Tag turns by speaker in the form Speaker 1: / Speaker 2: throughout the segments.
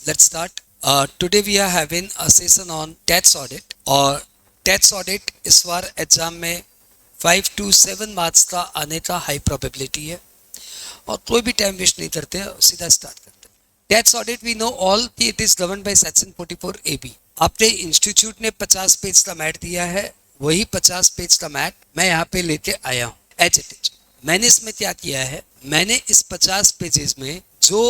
Speaker 1: Let's start. Today we are having a session on tax audit और tax audit इस बार exam में 5 to 7 marks का आने का हाई प्रोबेबिलिटी है और कोई भी टाइम वेस्ट नहीं करते हैं, सीधा स्टार्ट करते हैं. Tax audit we know all कि it is govern by section 44 AB. आपने इंस्टीट्यूट ने 50 पेज का मैट दिया है, वही 50 पेज का मैट मैं यहाँ पे लेके आया हूँ एज इट इज. मैंने इसमें क्या किया है, मैंने इस 50 पेजेस में जो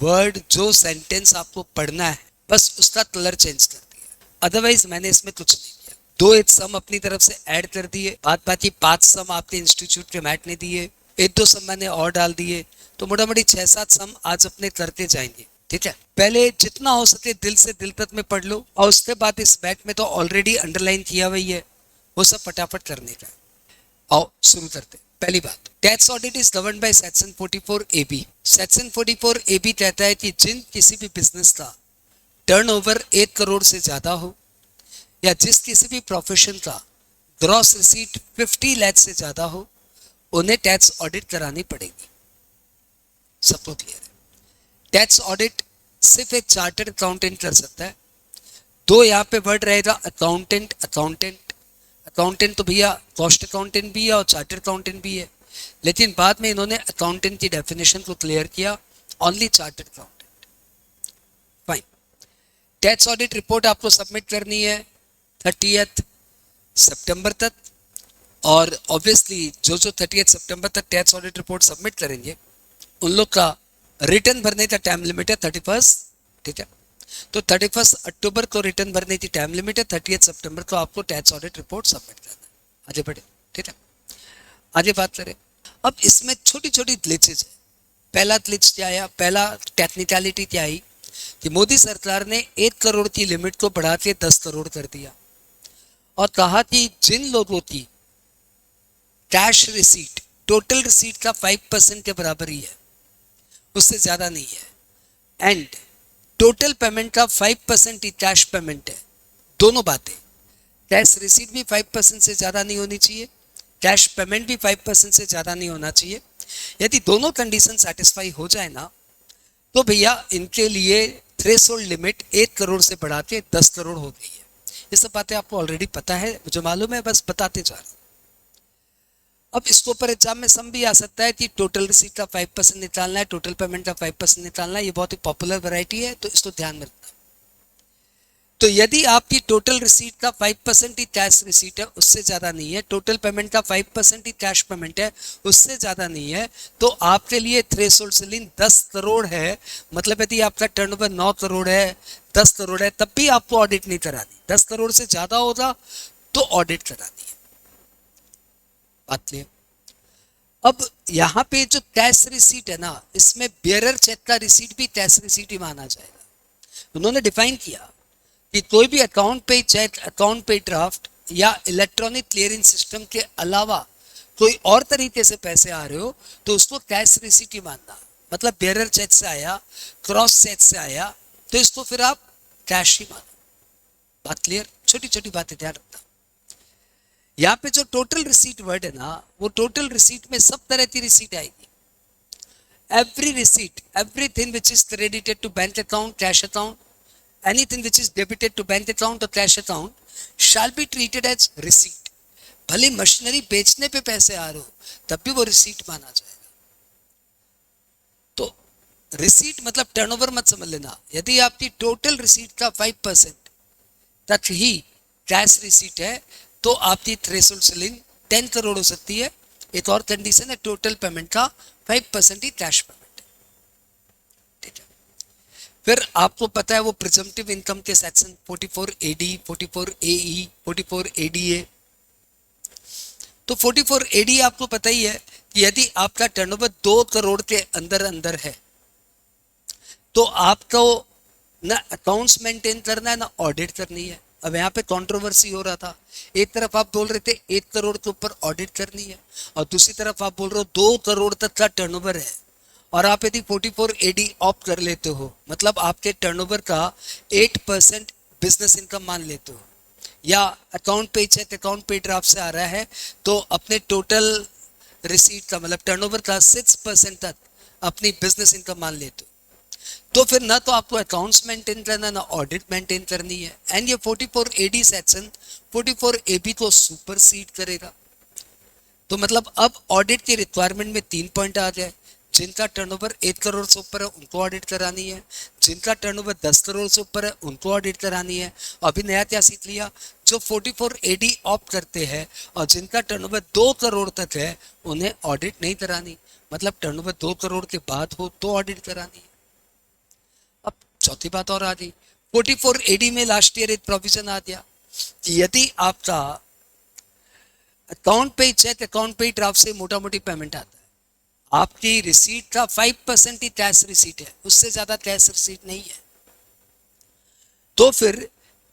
Speaker 1: वर्ड जो सेंटेंस आपको पढ़ना है बस उसका कलर चेंज कर दिया. अदरवाइज मैंने इसमें कुछ नहीं किया. दो एक सम अपनी तरफ से ऐड कर दिए, बात बाकी 5 सम आपके इंस्टीट्यूट के मैट ने दिए, एक दो सम मैंने और डाल दिए, तो मोटा मोटी 6-7 सम आज अपने करते जाएंगे. ठीक है, पहले जितना हो सके दिल से दिल तक में पढ़ लो और उसके बाद इस मैट में तो ऑलरेडी अंडरलाइन किया हुआ है, वो सब फटाफट करने का. आओ शुरू करते. पहली बात, tax audit is govern by section 44 AB. Section 44 AB कहता है कि जिन किसी भी बिजनेस का टर्नओवर 1 करोड़ से ज्यादा हो या जिस किसी भी प्रोफेशन का ग्रॉस रिसीट 50 लाख से ज्यादा हो, उन्हें टैक्स ऑडिट करानी पड़ेगी. सबको क्लियर है. टैक्स ऑडिट सिर्फ एक चार्टर्ड अकाउंटेंट कर सकता है. दो यहाँ पे वर्ड रहेगा अकाउंटेंट. अकाउंटेंट तो भैया कॉस्ट अकाउंटेंट भी है और चार्टर्ड अकाउंटेंट भी है, लेकिन बाद में इन्होंने अकाउंटेंट की डेफिनेशन को क्लियर किया, only chartered accountant. Fine. Tax audit report आपको सबमिट करनी है 30 सितंबर तक, और ऑब्वियसली जो 30 सितंबर तक टैक्स ऑडिट रिपोर्ट सबमिट करेंगे उन लोग का रिटर्न भरने का टाइम लिमिट है 31. ठीक है, तो 31 अक्टूबर को रिटर्न भरने की टाइम लिमिट है, 30 सितंबर को आपको टैक्स ऑडिट रिपोर्ट सबमिट करना है. आगे बढ़े. ठीक है, आगे बात करें. अब इसमें छोटी छोटी ग्लिचेज है. पहला ग्लिच क्या आया, पहला टेक्निकलिटी क्या आई कि मोदी सरकार ने 1 करोड़ की लिमिट को बढ़ा के 10 करोड़ कर दिया और कहा कि जिन लोगों की कैश रिसीट टोटल रिसीट का 5% के बराबर ही है, उससे ज्यादा नहीं है, एंड टोटल पेमेंट का 5% ही कैश पेमेंट है, दोनों बातें, कैश रिसीट भी 5% से ज्यादा नहीं होनी चाहिए, कैश पेमेंट भी 5% से ज्यादा नहीं होना चाहिए. यदि दोनों कंडीशन सेटिस्फाई हो जाए ना, तो भैया इनके लिए थ्रेशोल्ड लिमिट 1 करोड़ से बढ़ा के 10 करोड़ हो गई है. ये सब बातें आपको ऑलरेडी पता है, मुझे मालूम है, बस बताते जा रहे हैं. अब इसके ऊपर एग्जाम में सम भी आ सकता है कि टोटल रिसीट का 5% निकालना है, टोटल पेमेंट का 5% निकालना है. ये बहुत ही पॉपुलर वैरायटी है, तो इसको ध्यान में रखना. तो यदि आपकी टोटल रिसीट का 5% ही कैश रिसीट है, उससे ज्यादा नहीं है, टोटल पेमेंट का 5% ही कैश पेमेंट है, उससे ज्यादा नहीं है, तो आपके लिए थ्रेशोल्ड सीलिंग 10 करोड़ है. मतलब यदि आपका टर्नओवर 9 करोड़ है, 10 करोड़ है, तब भी आपको ऑडिट नहीं करानी. 10 करोड़ से ज्यादा होगा तो ऑडिट करानी है. बात क्लियर. अब यहाँ पे जो कैश रिसीट है ना, इसमें बेयरर चेक का रिसीट भी कैश रिसीट ही माना जाएगा. उन्होंने डिफाइन किया कि कोई भी अकाउंट पे चेक, अकाउंट पे ड्राफ्ट या इलेक्ट्रॉनिक क्लियरिंग सिस्टम के अलावा कोई और तरीके से पैसे आ रहे हो तो उसको कैश रिसीट ही मानना. मतलब बेयरर चेक से आया, क्रॉस चेक से आया, तो इसको फिर आप कैश ही मानो. बात क्लियर. छोटी छोटी बातें ध्यान रखना. यहाँ पे जो टोटल रिसीट वर्ड है ना, वो टोटल रिसीट में सब तरह की रिसीट आएगी. Every receipt, everything which is credited to bank account, cash account, anything which is debited to bank account or cash account shall be treated as receipt. भले machinery बेचने पे पैसे आ रहे हो तब भी वो रिसीट माना जाएगा. तो रिसीट मतलब टर्नओवर मत समझ लेना. यदि आपकी टोटल रिसीट का 5% तक ही कैश रिसीट है तो आपकी थ्रेशोल्ड सीलिंग 10 करोड़ हो सकती है. एक और कंडीशन है, टोटल पेमेंट का 5% ही कैश पेमेंट. फिर आपको पता है वो प्रिजम्पटिव इनकम के सेक्शन 44 AD, 44 AE, 44 ADA. तो 44 AD आपको पता ही है कि यदि आपका टर्नओवर 2 करोड़ के अंदर अंदर है तो आपको ना अकाउंट्स मेंटेन करना है ना ऑडिट करनी है. अब यहाँ पे कंट्रोवर्सी हो रहा था. एक तरफ आप बोल रहे थे 1 करोड़ के ऊपर ऑडिट करनी है, और दूसरी तरफ आप बोल रहे हो 2 करोड़ तक का टर्नओवर है और आप यदि 44 AD ऑप्ट कर लेते हो, मतलब आपके टर्नओवर का 8% बिजनेस इनकम मान लेते हो, या अकाउंट पे चेक, अकाउंट पे ड्राफ्ट से आ रहा है, तो अपने टोटल रिसीट का मतलब टर्नओवर का 6% तक अपनी बिजनेस इनकम मान लेते हो. तो फिर ना तो आपको अकाउंट्स मेंटेन करना ना ऑडिट मेंटेन करनी है। एंड ये 44 एडी सेक्शन 44 एबी को सुपर सीड करेगा। तो मतलब अब ऑडिट की रिक्वायरमेंट में 3 पॉइंट आ जाए। जिनका टर्नओवर 1 करोड़ से ऊपर है उनको ऑडिट करानी है, जिनका टर्नओवर 10 करोड़ से ऊपर है उनको ऑडिट करानी है। अभी नया क्या सीख लिया, जो 44 एडी ऑप्ट करते हैं और जिनका टर्नओवर 2 करोड़ तक है उन्हें ऑडिट नहीं करानी, मतलब टर्नओवर 2 करोड़ के बाद हो तो ऑडिट करानी है। अब चौथी बात और आ गई, 44 एडी में लास्ट ईयर एक प्रोविजन आ गया कि यदि आपका अकाउंट पे चेक अकाउंट पे ड्राफ्ट से मोटा मोटी पेमेंट आता है, आपकी रिसीट का 5% ही कैश रिसीट है, उससे ज्यादा कैश रिसीट नहीं है, तो फिर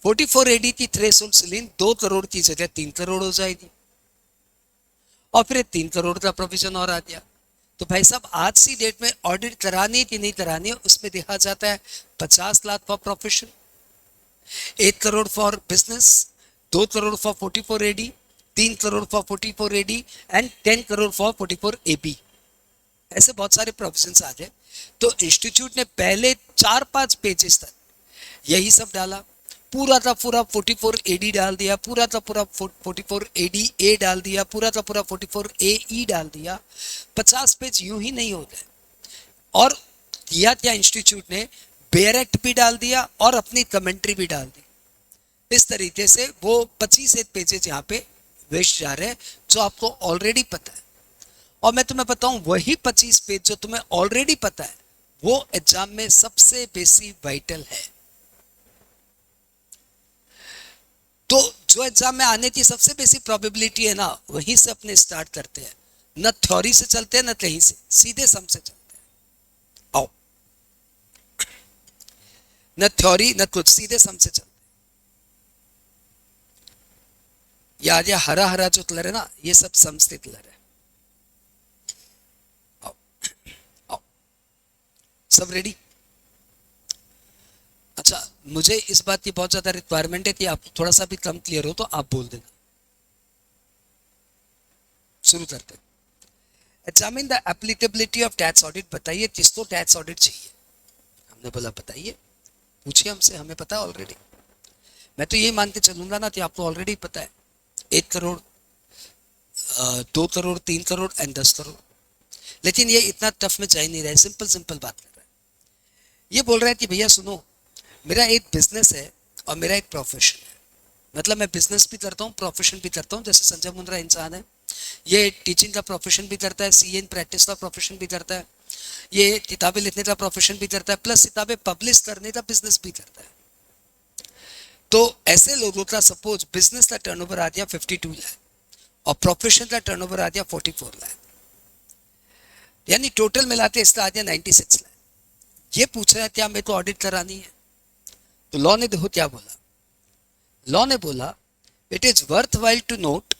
Speaker 1: 44 एडी की थ्रेशोल्ड सीलिंग 2 करोड़ की जगह 3 करोड़ हो जाएगी। और फिर 3 करोड़ का प्रोविजन और आ गया। तो भाई साहब आज सी डेट में ऑडिट करानी कि नहीं करानी है उसमें देखा जाता है 50 lakh for profession, 1 crore for business, 2 crore for 44 AD, 3 crore for 44 AD and 10 crore for 44 AB. ऐसे बहुत सारे प्रोविजंस आ गए। तो इंस्टीट्यूट ने पहले 4-5 पेजेस तक यही सब डाला, पूरा का पूरा 44 एडी डाल दिया, पूरा का पूरा 44 एडी ए डाल दिया, पूरा का पूरा 44 ए ई डाल दिया। 50 पेज यूं ही नहीं हो गए। और किया क्या इंस्टीट्यूट ने, बेयर एक्ट भी डाल दिया और अपनी कमेंट्री भी डाल दी। इस तरीके से वो 25 पेजेस यहाँ पे वेस्ट जा रहे हैं जो आपको ऑलरेडी पता है। और मैं तुम्हें बताऊं वही 25 पेज जो तुम्हें ऑलरेडी पता है वो एग्जाम में सबसे बेसी वाइटल है। तो जो एग्जाम में आने की सबसे बेसी प्रोबेबिलिटी है ना, वहीं से अपने स्टार्ट करते हैं। न थ्योरी से चलते हैं न कहीं से, सीधे सम से चलते हैं। आओ, न थ्योरी न कुछ, सीधे सम से चलते हैं। याद या हरा हरा जो कलर है ना, ये सब सम से कलर है। आओ आओ, सब रेडी? अच्छा, मुझे इस बात की बहुत ज्यादा रिक्वायरमेंट है कि आप थोड़ा सा भी कम क्लियर हो तो आप बोल देना। शुरू करते हैं। Examine the applicability of tax audit. बताइए किसको टैक्स ऑडिट चाहिए? हमने बोला बताइए, पूछिए हमसे, हमें पता है ऑलरेडी। मैं तो यही मान के चलूंगा ना कि आपको ऑलरेडी पता है। 1 करोड़, 2 करोड़, 3 करोड़ एंड 10 करोड़। लेकिन ये इतना टफ में जा ही नहीं रहा है, सिंपल सिंपल बात कर रहा है। ये बोल रहा है कि भैया सुनो, मेरा एक बिजनेस है और मेरा एक प्रोफेशन है। मतलब मैं बिजनेस भी करता हूँ, प्रोफेशन भी करता हूँ। जैसे संजय मुंद्रा इंसान है, ये टीचिंग का प्रोफेशन भी करता है, सीए इन प्रैक्टिस का प्रोफेशन भी करता है, ये किताबें लिखने का प्रोफेशन भी करता है, प्लस किताबें पब्लिश करने का बिजनेस भी करता है। तो ऐसे लोगों का सपोज बिजनेस का टर्नओवर आ गया 52 लाख और प्रोफेशन का टर्नओवर आ गया 44 लाख, यानी टोटल मिलाते इसका आ गया 96 लाख। ये पूछ रहा है क्या मेरे को ऑडिट करानी है? तो लॉ ने देखो क्या बोला। लॉ ने बोला it is worth while to note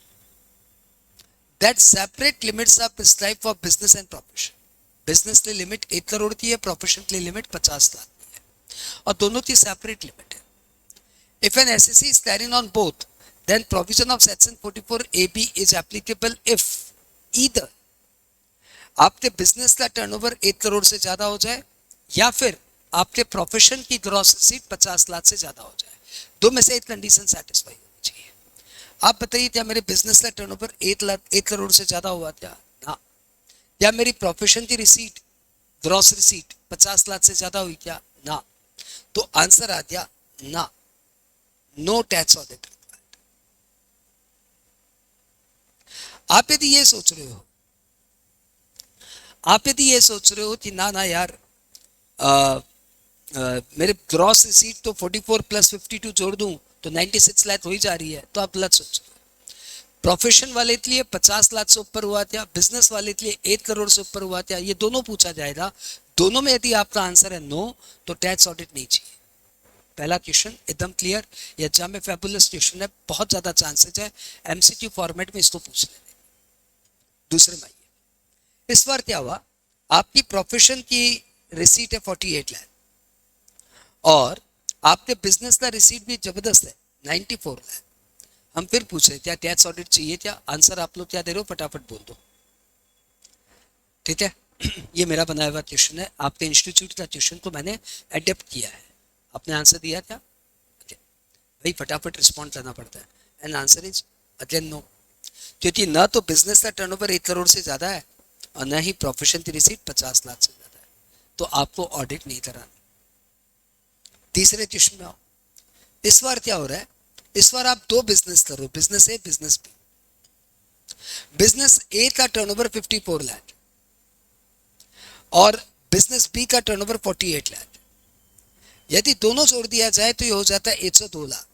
Speaker 1: that separate limits are prescribe for business and profession. Business के लिए लिमिट 1 करोड़ की है, प्रोफेशन के लिए लिमिट 50 लाख की है, और दोनों की सेपरेट लिमिट है। If an assessee is carrying on both, then provision of section 44AB is applicable if either आपके बिजनेस का टर्नओवर 1 करोड़ से ज्यादा हो जाए या फिर आपके प्रोफेशन की ग्रॉस रिसीट 50 लाख से ज्यादा हो जाए। दो में से एक कंडीशन सेटिस्फाई होनी चाहिए। आप बताइए क्या मेरे बिजनेस का टर्नओवर 1 करोड़ से ज्यादा हुआ क्या? ना। क्या मेरी प्रोफेशन की रिसीट ग्रॉस रिसीट 50 लाख से ज्यादा हुई क्या? ना। तो आंसर आ गया ना, नो टैक्स ऑडिट। आप यदि ये सोच रहे हो, आप यदि ये सोच रहे हो कि ना ना यार मेरे ग्रॉस रिसीट तो 44 प्लस 52 जोड़ दूं तो 96 लाख हो ही जा रही है, तो आप गलत सोच रहे हो। प्रोफेशन वाले के लिए 50 लाख से ऊपर हुआ था, बिजनेस वाले के लिए 1 करोड़ से ऊपर हुआ था, ये दोनों पूछा जाएगा। दोनों में यदि आपका आंसर है नो, तो टैक्स ऑडिट नहीं चाहिए। पहला क्वेश्चन एकदम क्लियर, ये एग्जाम में फैबुलस क्वेश्चन है, बहुत ज्यादा चांसेस है एमसीक्यू फॉर्मेट में इसको पूछ लेने। दूसरे में आइए, इस बार क्या हुआ, आपकी प्रोफेशन की रिसीट है 48 लाख और आपके बिजनेस का रिसीट भी जबरदस्त है 94 लाख। हम फिर पूछ रहे क्या टैक्स ऑडिट चाहिए क्या? आंसर आप लोग क्या दे रहे हो, फटाफट बोल दो, ठीक है? ये मेरा बनाया हुआ क्वेश्चन है, आपके इंस्टीट्यूट का क्वेश्चन को मैंने एडेप्ट किया है। आपने आंसर दिया क्या? भाई फटाफट रिस्पॉन्ड करना पड़ता है। And answer is again no, क्योंकि ना तो बिजनेस का टर्नओवर 1 करोड़ से ज्यादा है और ना ही प्रोफेशन की रिसीट 50 लाख से ज्यादा है, तो आपको ऑडिट नहीं करानी। तीसरे क्वेश्चन में आओ। इस बार क्या हो रहा है, इस बार आप दो बिजनेस कर रहे हो, बिजनेस ए बिजनेस बी। बिजनेस ए का टर्नओवर 54 लाख और बिजनेस बी का टर्नओवर 48 लाख। यदि दोनों जोड़ दिया जाए तो ये हो जाता है 102 लाख।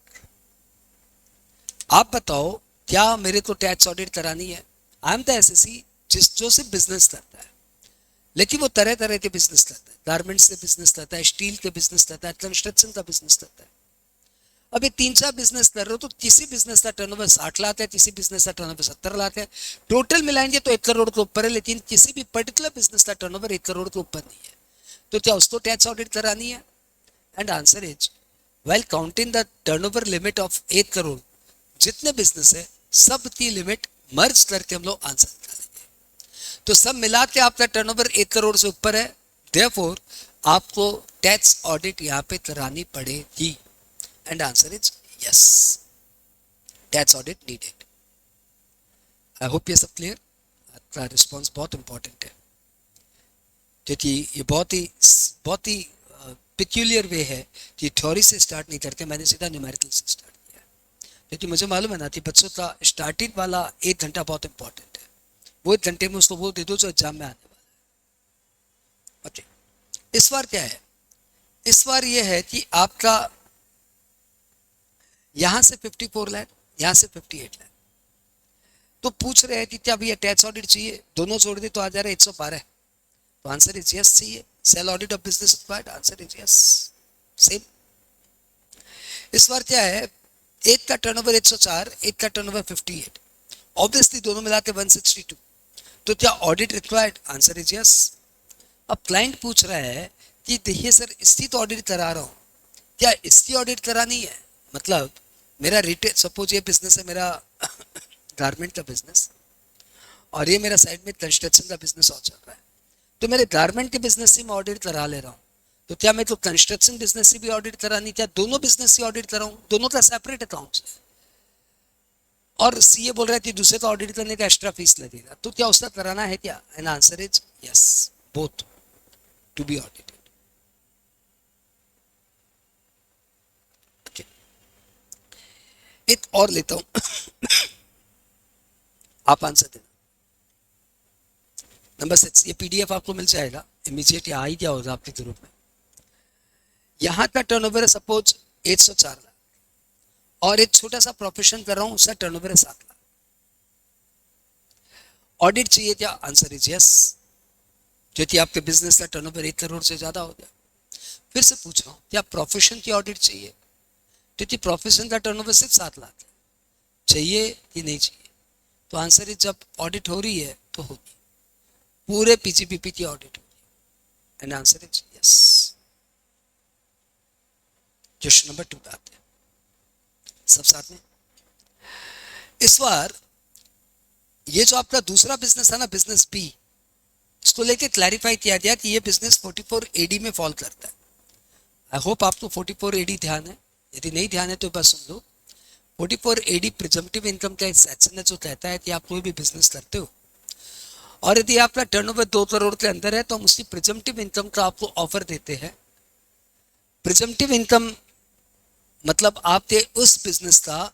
Speaker 1: आप बताओ क्या मेरे को टैक्स ऑडिट करानी है? आई एम द एसएससी जिस जो सिर्फ बिजनेस करता है, लेकिन वो तरह तरह के बिजनेस करता है। गारमेंट्स से बिजनेस करता है, स्टील के बिजनेस करता है, कंस्ट्रक्शन का बिजनेस करता है। अब ये 3-4 बिजनेस कर रहे हो तो किसी बिजनेस का टर्नओवर 60 लाख है, किसी बिजनेस का टर्नओवर 70 लाख है। टोटल मिलाएंगे तो 1 करोड़ के ऊपर है, लेकिन किसी भी पर्टिकुलर बिजनेस का टर्नओवर 1 करोड़ के ऊपर नहीं है। तो क्या उसको टैक्स ऑडिट करानी है? And answer is well counting the turnover limit of 1 crore, जितने बिजनेस है सब की लिमिट मर्ज करके हम लोग आंसर निकालेंगे। तो सब मिला के आपका टर्नओवर 1 करोड़ से ऊपर है, देयरफॉर आपको टैक्स ऑडिट यहाँ पे करानी पड़ेगी। And answer is yes, tax audit needed. I hope ये सब क्लियर। आपका रिस्पॉन्स बहुत इंपॉर्टेंट है, क्योंकि ये बहुत ही पिक्यूलियर वे है कि थ्योरी से स्टार्ट नहीं करके मैंने सीधा न्यूमेरिकल से स्टार्ट किया, क्योंकि मुझे मालूम है ना कि बच्चों का स्टार्टिंग वाला 1 घंटा बहुत इंपॉर्टेंट है। वो 1 घंटे में उसको वो दे दो जो एग्जाम में आने वाला है। ओके, इस बार क्या है, इस बार ये है कि आपका यहां से 54 लाख, यहां से 58 लाख। तो पूछ रहे हैं कि क्या भैया टैक्स ऑडिट चाहिए? दोनों जोड़ दे तो आ जा रहा है 112। तो आंसर इज यस चाहिए। Sale audit of business required, answer is yes. Same. इस बार क्या है, एक का टर्नओवर 104, एक का टर्नओवर 58, ऑब्वियसली दोनों मिलाते 162। तो क्या audit required? Answer is yes. अब क्लाइंट पूछ रहा है कि देखिए सर इसकी तो ऑडिट करा रहा हूं, क्या इसकी ऑडिट करानी है? मतलब मेरा रिटेल, सपोज ये बिजनेस है मेरा गारमेंट का बिजनेस, और ये मेरा साइड में कंस्ट्रक्शन का बिजनेस और चल रहा है। तो मेरे गारमेंट के बिजनेस से मैं ऑडिट करा ले रहा हूँ, तो क्या मैं तो कंस्ट्रक्शन बिजनेस से भी ऑडिट करानी? क्या दोनों बिजनेस से ऑडिट कराऊं? दोनों का सेपरेट अकाउंट है, और सीए बोल रहा है कि दूसरे का ऑडिट करने का एक्स्ट्रा फीस लगेगा, तो क्या उसका कराना है क्या? And answer is yes, both to be audited. एक और लेता हूं आप आंसर देना। नंबर 6, ये पीडीएफ आपको मिल जाएगा इमीडिएट, आ ही क्या होगा आपके ग्रुप में। यहां का टर्नओवर है सपोज 104 लाख, और एक छोटा सा प्रोफेशन कर रहा हूं, उसका टर्नओवर है 7 लाख। ऑडिट चाहिए क्या? आंसर इज यस, क्योंकि आपके बिजनेस का टर्नओवर 1 करोड़ से ज्यादा हो गया। फिर से पूछ रहा हूं क्या प्रोफेशन की ऑडिट चाहिए? क्योंकि प्रोफेशन का टर्नओवर सिर्फ 7 लाख है, चाहिए कि नहीं चाहिए? तो आंसर इज जब ऑडिट हो रही है तो होगी, पूरे पीजीपीपी की ऑडिट होगी। And answer is yes. Question number 2 पे आते हैं सब साथ में। इस बार ये जो आपका दूसरा बिजनेस है ना, बिजनेस बी, इसको लेके क्लैरिफाई किया गया कि ये बिजनेस 44 एडी में फॉल करता है। आई होप आपको 44 एडी ध्यान है, यदि नहीं ध्यान है तो बस सुन लो। 44 एडी प्रिजम्पटिव इनकम का सेक्शन है जो कहता है कि आप कोई भी बिजनेस करते हो और यदि आपका टर्नओवर 2 करोड़ के अंदर है तो हम उसकी प्रिजम्पटिव इनकम का आपको ऑफर देते हैं। प्रिजम्पटिव इनकम मतलब आपके उस बिजनेस का,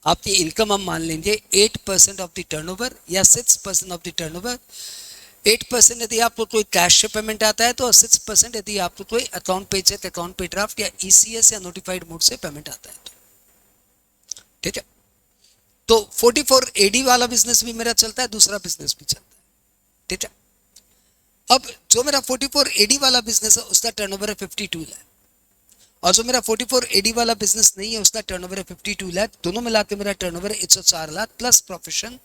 Speaker 1: आपकी इनकम हम मान लेंगे 8% ऑफ द टर्नओवर या 6% ऑफ द टर्नओवर। 8% यदि आपको कोई कैश से पेमेंट आता है तो 6% यदि आपको कोई अकाउंट पे चेक, अकाउंट पे ड्राफ्ट या ईसीएस या नोटिफाइड मोड से पेमेंट आता है तो। ठीक है, तो 44 एडी वाला बिजनेस भी मेरा चलता है, दूसरा बिजनेस भी चलता है। ठीक है, अब जो मेरा 44 एडी वाला बिजनेस है उसका टर्नओवर है 52 लाख, और जो मेरा 44 एडी वाला बिजनेस नहीं है उसका टर्नओवर है 52 लाख। दोनों मिलाकर मेरा टर्नओवर है 104 लाख प्लस प्रोफेशन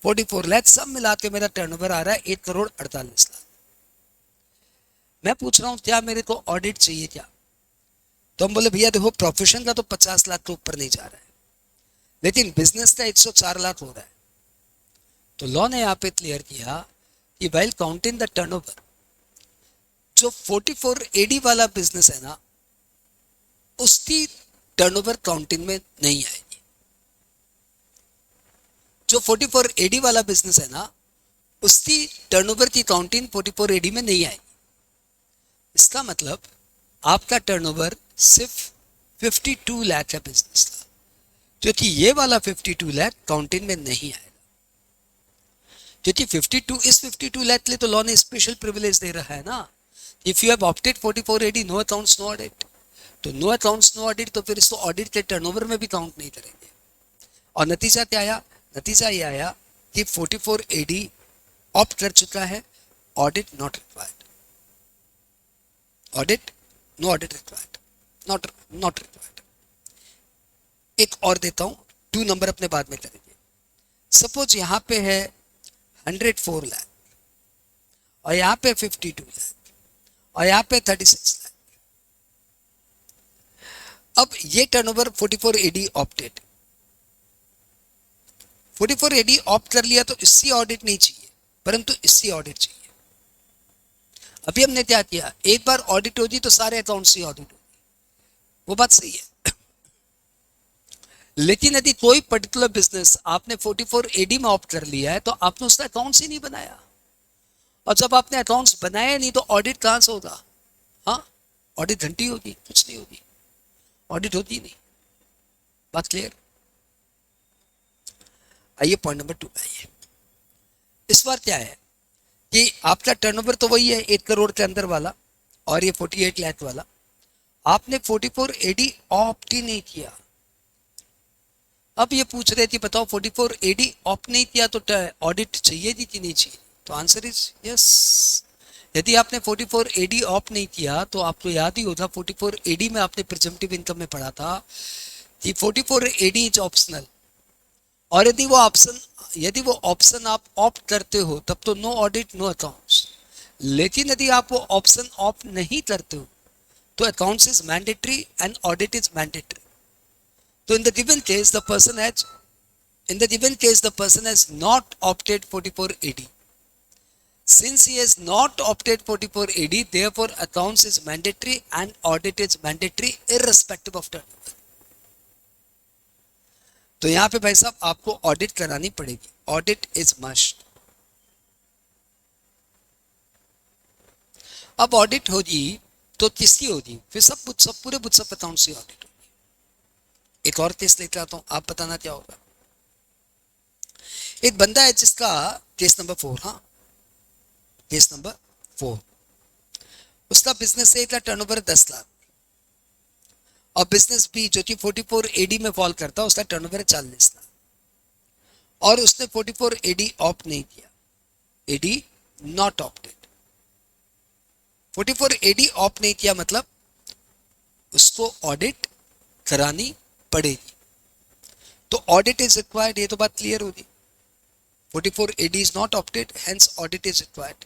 Speaker 1: 44 लाख, सब मिलाकर मेरा टर्नओवर आ रहा है 1 करोड़ 48 लाख। मैं पूछ रहा हूं क्या मेरे को ऑडिट चाहिए क्या? तो हम बोले भैया देखो प्रोफेशन का तो 50 लाख के ऊपर नहीं जा रहा है, लेकिन बिजनेस का 104 लाख हो रहा है। तो लॉ ने यहाँ पे क्लियर किया कि while counting the turnover, जो 44 AD वाला बिजनेस है ना, उसकी टर्नओवर काउंटिंग में नहीं आएगी। जो 44 AD वाला बिजनेस है ना, उसकी टर्नओवर की काउंटिंग 44 AD में नहीं आएगी। इसका मतलब आपका टर्नओवर सिर्फ 52 लाख का बिजनेस था, क्योंकि ये वाला 52 लाख काउंटिंग में नहीं आएगा, क्योंकि 52 लाख के लिए तो लॉ ने स्पेशल प्रिविलेज दे रहा है ना। If you have opted 44 AD, no accounts no audit, तो नो अकाउंट्स नो ऑडिट, तो फिर इसको ऑडिट के टर्नओवर में भी काउंट नहीं करेंगे। और नतीजा क्या आया? नतीजा ये आया कि 44 AD ऑप्ट कर चुका है, audit not required, audit no audit required, not required. एक और देता हूं, 2 नंबर अपने बाद में करेंगे। सपोज यहां पे है 104 लाख और यहां पे 52 लाख और यहां पे 36 लाख। अब ये turnover 44 AD opted, 44 AD opt कर लिया तो इससे ऑडिट नहीं चाहिए, परंतु इससे ऑडिट चाहिए। अभी हमने क्या किया, एक बार ऑडिट होगी तो सारे अकाउंट्स से ऑडिट होगी, वो बात सही है। लेकिन यदि कोई पर्टिकुलर बिजनेस आपने 44 AD में ऑप्ट कर लिया है तो आपने उसका अकाउंट्स ही नहीं बनाया, और जब आपने अकाउंट्स बनाया नहीं तो ऑडिट कहां से होगा? हाँ, ऑडिट घंटी होगी, कुछ नहीं होगी, ऑडिट होती नहीं। बात क्लियर? आइए पॉइंट नंबर 2 पे आइए। इस बार क्या है कि आपका टर्नओवर तो वही है 1 करोड़ के अंदर वाला, और ये 48 लाख वाला। आपने 44 AD ऑप्ट ही नहीं किया। अब ये पूछ रहे थे बताओ 44 AD ऑप्ट नहीं किया तो ऑडिट चाहिए थी कि नहीं चाहिए? तो आंसर इज यस। यदि आपने 44 AD ऑप्ट नहीं किया तो आपको याद ही होगा 44 AD में आपने प्रिजम्पटिव इनकम में पढ़ा था कि 44 AD इज ऑप्शनल, और यदि वो ऑप्शन आप ऑप्ट करते हो तब तो नो ऑडिट नो अकाउंट्स। लेकिन यदि आप वो ऑप्शन ऑप्ट नहीं करते हो तो accounts is mandatory and audit is mandatory. So in the given case, the person has not opted 44 AD. Since he has not opted 44 AD, therefore accounts is mandatory and audit is mandatory irrespective of turnover. तो यहाँ पे भाई साहब आपको audit करानी पड़ेगी, audit is must. अब audit होगी तो किसकी होगी? फिर सब पूरे अकाउंट से ऑडिट। एक और केस लेकर आता हूं, आप बताना क्या होगा। एक बंदा है जिसका केस नंबर 4, हाँ केस नंबर 4, उसका बिजनेस है का टर्नओवर 10 लाख, और बिजनेस बी जो कि 44 AD में फॉल करता है उसका टर्नओवर 40 लाख, और उसने 44 AD ऑप्ट नहीं किया, AD not opted. 44 AD opt नहीं किया मतलब उसको ऑडिट करानी पड़ेगी, तो ऑडिट इज रिक्वायर्ड। ये तो बात क्लियर होगी। 44 AD is not opted, hence audit is required.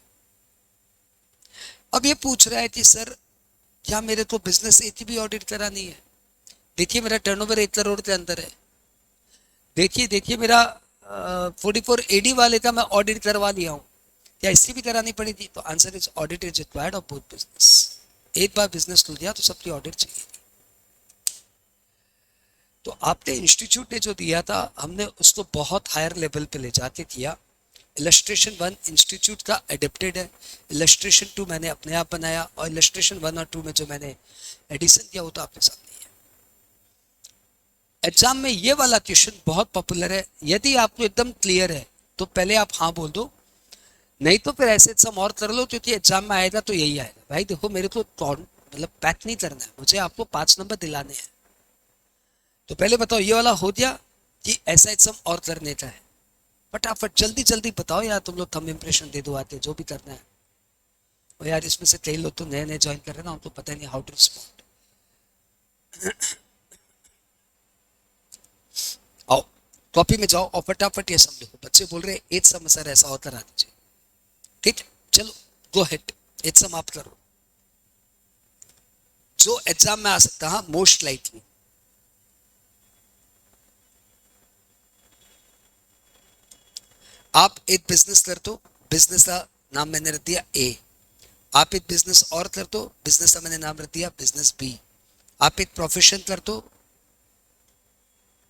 Speaker 1: अब ये पूछ रहा है कि सर क्या मेरे को बिजनेस ए की भी ऑडिट करानी है? देखिए मेरा टर्नओवर 1 करोड़ के अंदर है, देखिए मेरा 44 AD वाले का मैं ऑडिट करवा लिया हूँ, क्या इसकी भी करानी पड़ेगी? तो answer is audit is required of both business. एक बार बिजनेस खुल गया तो सबकी ऑडिट चाहिए। तो आपने इंस्टीट्यूट ने जो दिया था हमने उसको बहुत हायर लेवल पे ले जाके किया। इलस्ट्रेशन 1 इंस्टीट्यूट का एडेप्टेड है, इलस्ट्रेशन 2 मैंने अपने आप बनाया, और इलस्ट्रेशन 1 और 2 में जो मैंने एडिशन किया वो तो आपके सामने है। एग्जाम में ये वाला क्वेश्चन बहुत पॉपुलर है। यदि आपको एकदम क्लियर है तो पहले आप हाँ बोल दो, नहीं तो फिर ऐसे सम और कर लो, क्योंकि एग्जाम में आएगा तो यही आएगा। भाई देखो मेरे को मतलब पैक नहीं करना है, मुझे आपको 5 नंबर दिलाने हैं। तो पहले बताओ ये वाला हो गया कि ऐसा एग्जाम और करने का है? फटाफट जल्दी जल्दी बताओ यार, तुम लोग थंब इंप्रेशन दे दो आते जो भी करना है। और यार इसमें से कई लोग तो नए नए ज्वाइन कर रहे हैं ना, उनको पता नहीं हाउ टू रिस्पॉन्ड। आओ कॉपी में जाओ और फटाफट ये सम लिखो। बच्चे बोल रहे एक सम सर ऐसा होता रहा दीजिए, ठीक है? चलो गो हेड, एक सम आप करो जो एग्जाम में आ सकता है मोस्ट लाइकली। आप एक बिजनेस करते हो, बिजनेस का नाम मैंने रख दिया ए। आप एक बिजनेस और कर दो, बिजनेस का मैंने नाम रख दिया बिजनेस बी। आप एक प्रोफेशन कर दो,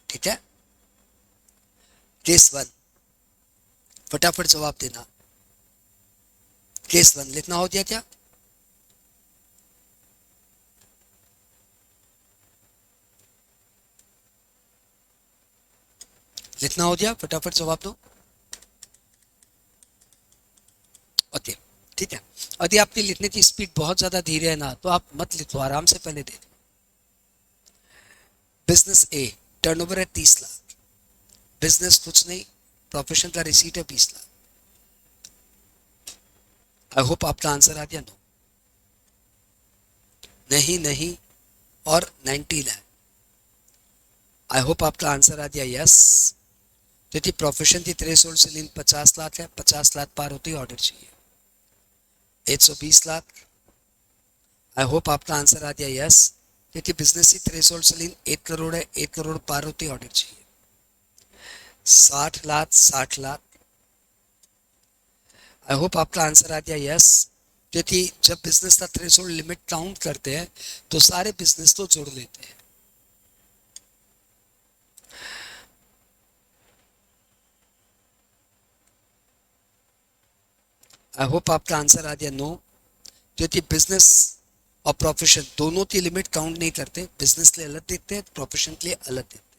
Speaker 1: ठीक है। केस वन, फटाफट जवाब देना। केस वन लिखना हो गया क्या? लिखना हो गया, फटाफट जवाब दो। ओके, ठीक है। यदि आपकी लिखने की स्पीड बहुत ज्यादा धीरे है ना, तो आप मत लिखो, आराम से पहले दे दो। बिजनेस ए, टर्नओवर है 30 लाख। बिजनेस कुछ नहीं, प्रोफेशन का रिसीट है 20 लाख। आई होप आपका आंसर आ गया। नो, नहीं नहीं और 90 लाख। आई होप आपका आंसर आ गया यस। क्योंकि प्रोफेशन की थ्रेशोल्ड सीलिंग 50 लाख है, 50 लाख पार होती ही ऑर्डर चाहिए। 120 लाख। आई होप आपका आंसर आ गया यस। क्योंकि बिजनेस की थ्रेशोल्ड सीलिंग 1 करोड़ है, 1 करोड़ पार होती ऑर्डर चाहिए। 60 लाख, 60 लाख। आई होप आपका आंसर आ गया यस। क्योंकि जब बिजनेस का थ्रेशोल्ड लिमिट काउंट करते हैं तो सारे बिजनेस तो जोड़ लेते हैं। आई होप आपका आंसर आ गया नो। क्योंकि बिजनेस और प्रोफेशन दोनों की लिमिट काउंट नहीं करते, बिजनेस के लिए अलग देखते हैं, प्रोफेशन के लिए अलग देखते हैं।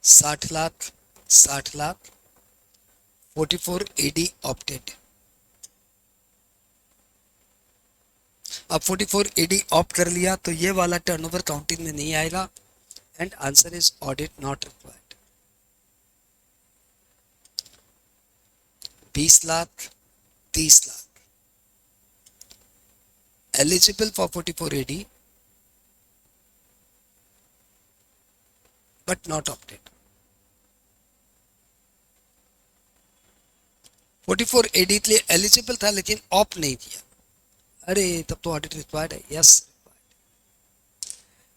Speaker 1: 60 लाख, 60 लाख। 44 AD opted. अब 44 AD ऑप्ट कर लिया तो ये वाला टर्नओवर काउंटिंग में नहीं आएगा and answer is audit not required. 20 lakh, 30 lakh. Eligible for 44 AD but not opted. 44 AD के लिए एलिजिबल था लेकिन ऑप्ट नहीं किया। अरे तब तो ऑडिट रिक्वायर्ड है। यस,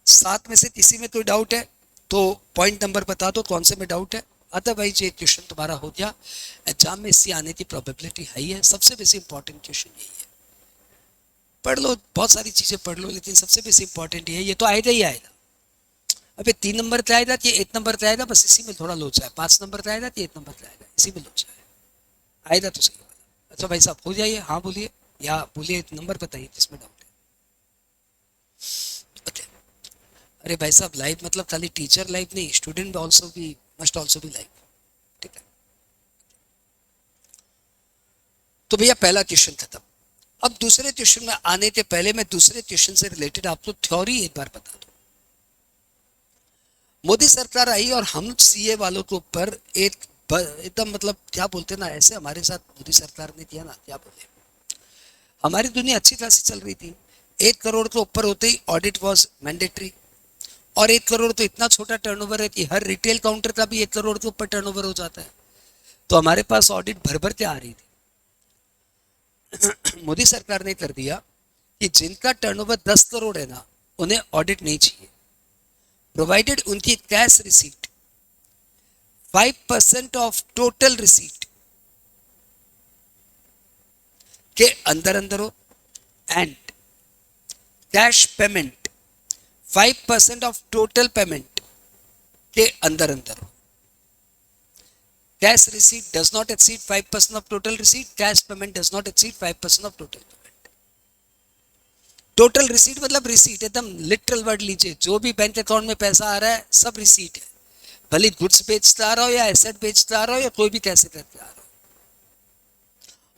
Speaker 1: 7 में से किसी में कोई डाउट है तो पॉइंट नंबर बता दो कौन से में डाउट है। अदरवाइज ये क्वेश्चन तुम्हारा हो गया। एग्जाम में इससे आने की प्रोबेबिलिटी हाई है। सबसे बेसी इंपॉर्टेंट क्वेश्चन यही है। पढ़ लो, बहुत सारी चीजें पढ़ लो, लेकिन सबसे बेसी इंपॉर्टेंट ये है। ये तो आएगा ही आएगा। अबे 3 नंबर पे आएगा कि 1 नंबर पे आएगा, बस इसी में थोड़ा लोचा है। 5 नंबर पे आएगा कि 1 नंबर पे आएगा, इसी में लोचा है। आएगा तो सही वाला। अच्छा भाई साहब हो जाइए, हाँ बोलिए या बोलिए, नंबर बताइए जिसमें डाउट है। ओके। अरे भाई साहब लाइफ मतलब खाली टीचर लाइफ नहीं, स्टूडेंट ऑल्सो भी मस्ट ऑल्सो भी लाइफ। ठीक है, तो भैया पहला क्वेश्चन खत्म। अब दूसरे क्वेश्चन में आने के पहले मैं दूसरे क्वेश्चन से रिलेटेड आपको थ्योरी एक बार बता दूं। मोदी सरकार आई और हम सीए वालों के ऊपर एक एकदम मतलब क्या बोलते ना, ऐसे हमारे साथ मोदी सरकार ने किया ना, क्या बोले। हमारी दुनिया अच्छी तरह से चल रही थी। 1 करोड़ के ऊपर होते ही ऑडिट वॉज मैंडेटरी। और 1 करोड़ तो इतना छोटा टर्नओवर है कि हर रिटेल काउंटर का भी 1 करोड़ के ऊपर टर्नओवर हो जाता है। तो हमारे पास ऑडिट भर भर के आ रही थी। मोदी सरकार ने कर दिया कि जिनका टर्नओवर 10 करोड़ है ना, उन्हें ऑडिट नहीं चाहिए, प्रोवाइडेड उनकी cash receipt 5% of total receipt के अंदर अंदर हो and cash payment 5% of total payment के अंदर अंदर हो। Cash receipt does not exceed 5% of total receipt, cash payment does not exceed 5% of total payment. Total receipt मतलब रिसीट एकदम लिटरल वर्ड लीजिए, जो भी बैंक अकाउंट में पैसा आ रहा है सब रिसीट है। भले गुड्स बेचता आ रहा हो या एसेट बेचता आ रहा हो या कोई भी कैसे करके आ रहा हो।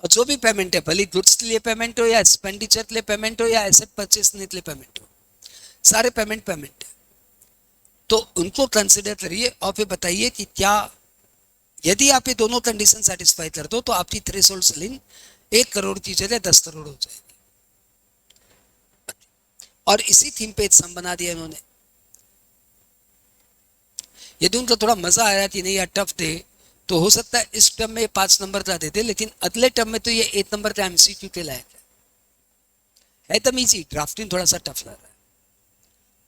Speaker 1: और जो भी पेमेंट है, भले गुड्स के लिए पेमेंट हो या एक्सपेंडिचर के लिए पेमेंट हो या एसेट परचेस के लिए पेमेंट हो, सारे पेमेंट पेमेंट है। तो उनको कंसिडर करिए और फिर बताइए कि क्या यदि आप ये दोनों कंडीशन सेटिस्फाई कर दो तो आपकी थ्रेशोल्ड सीलिंग 1 करोड़ की जगह 10 करोड़ हो जाएगी। और इसी थीम पे सम बना दिया इन्होंने। यदि उनको थोड़ा मजा आया कि नहीं यार टफ दे, तो हो सकता है इस टर्म में 5 नंबर का देते, लेकिन अगले टर्म में तो ये 1 नंबर का एमसीक्यू के लायक है एकदम इजी। ड्राफ्टिंग थोड़ा सा टफ लग रहा है।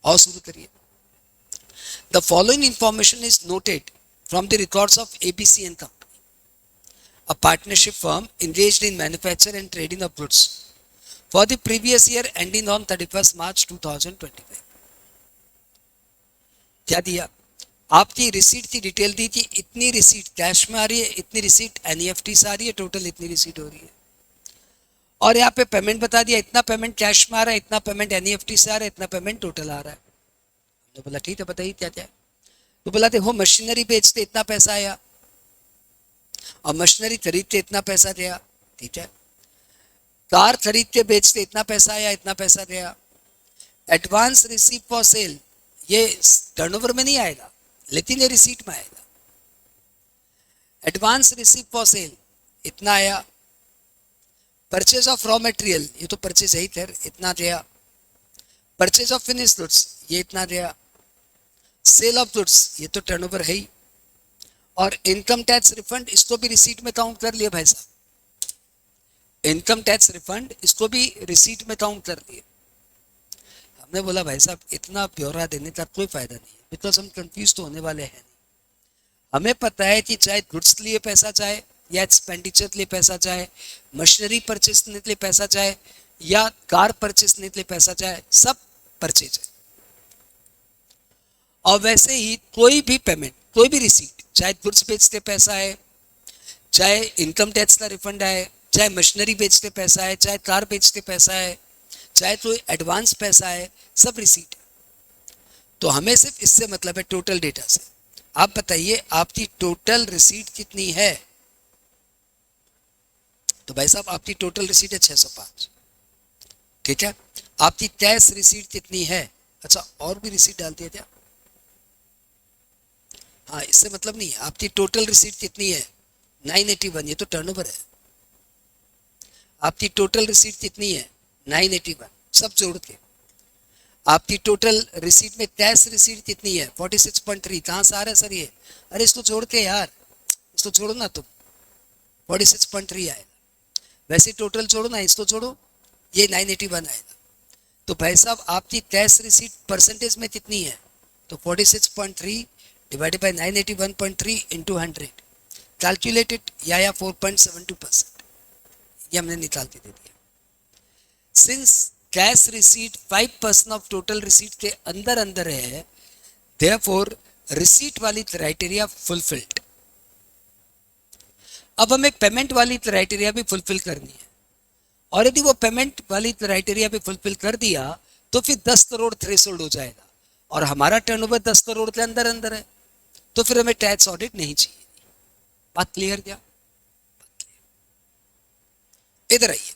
Speaker 1: और शुरू करिए। The following information is noted from the records of ABC and Company, a partnership firm engaged in manufacture and trading of goods for the previous year ending on 31st March 2025. क्या दिया? आपकी receipt की detail दी थी, इतनी receipt cash में आ रही है, इतनी रिसीट एनईएफटी से आ रही है, टोटल इतनी रिसीट हो रही है। और यहाँ पे पेमेंट बता दिया, इतना पेमेंट कैश में आ रहा है, इतना पेमेंट एनईएफटी से आ रहा है, इतना पेमेंट टोटल आ रहा है। तो बोला ठीक है, बताइए क्या क्या है। तो बोला देखो मशीनरी बेचते इतना पैसा आया और मशीनरी खरीदते इतना पैसा गया, ठीक है। कार खरीद के बेचते इतना पैसा आया, इतना पैसा गया। एडवांस रिसीव फॉर सेल ये टर्नओवर में नहीं आएगा, लेकिन ये रिसीट में आएगा। एडवांस रिसीव फॉर सेल इतना आया। परचेज ऑफ रॉ मटेरियल ये तो परचेज है ही, खैर इतना गया। परचेज ऑफ फिनिश गुड्स ये इतना गया। सेल ऑफ गुड्स ये तो टर्नओवर है ही। और इनकम टैक्स रिफंड इसको भी रिसीट में काउंट कर लिया भाई साहब। इनकम टैक्स रिफंड इसको भी रिसीट में काउंट कर लिए। हमने बोला भाई साहब इतना ब्यौरा देने का कोई फायदा नहीं है, बिकॉज हम कंफ्यूज तो होने वाले हैं नहीं। हमें पता है कि चाहे गुड्स लिए पैसा चाहे या एक्सपेंडिचर के लिए पैसा चाहे, मशीनरी परचेज करने के लिए पैसा चाहे या कार परचेज करने के लिए पैसा चाहे, सब परचेज है। और वैसे ही कोई भी पेमेंट, कोई भी रिसीट, चाहे गुड्स बेचते पैसा है, चाहे इनकम टैक्स का रिफंड है, चाहे मशीनरी बेचते पैसा है, चाहे कार बेचते पैसा है, चाहे कोई एडवांस पैसा है, सब रिसीट है। तो हमें सिर्फ इससे मतलब है टोटल डेटा से। आप बताइए आपकी टोटल रिसीट कितनी है? तो भाई साहब आपकी टोटल रिसीट है 605, ठीक है। आपकी कैश रिसीट कितनी है? अच्छा और भी रिसीट डाल दिया क्या? हाँ इससे मतलब नहीं है। आपकी टोटल रिसीट कितनी है? 981, ये तो टर्नओवर है। आपकी टोटल रिसीट कितनी है? 981, सब जोड़ के। आपकी टोटल रिसीट में कैश रिसीट कितनी है? 46.3। कहाँ से आ रहा है सर ये? अरे इसको जोड़ के यार, इसको जोड़ो ना तुम, 46.3 आएगा। वैसे टोटल जोड़ो ना, इसको जोड़ो, ये 981 आएगा। तो भाई साहब आपकी कैश रिसीट परसेंटेज में कितनी है? तो 46.3 डिवाइडेड बाय 981.3 इंटू 100 कैलकुलेटेड या 4.72%, ये हमने निकाल के दे दिया। Since cash receipt 5% of total receipt के अंदर अंदर है, देयरफॉर रिसीट वाली क्राइटेरिया फुलफिल्ड। अब हमें पेमेंट वाली क्राइटेरिया भी फुलफिल करनी है, और यदि वो पेमेंट वाली क्राइटेरिया भी फुलफिल कर दिया तो फिर 10 करोड़ थ्रेशोल्ड हो जाएगा, और हमारा टर्नओवर 10 करोड़ के अंदर अंदर है, तो फिर हमें टैक्स ऑडिट नहीं चाहिए। बात क्लियर क्या? इधर आइए,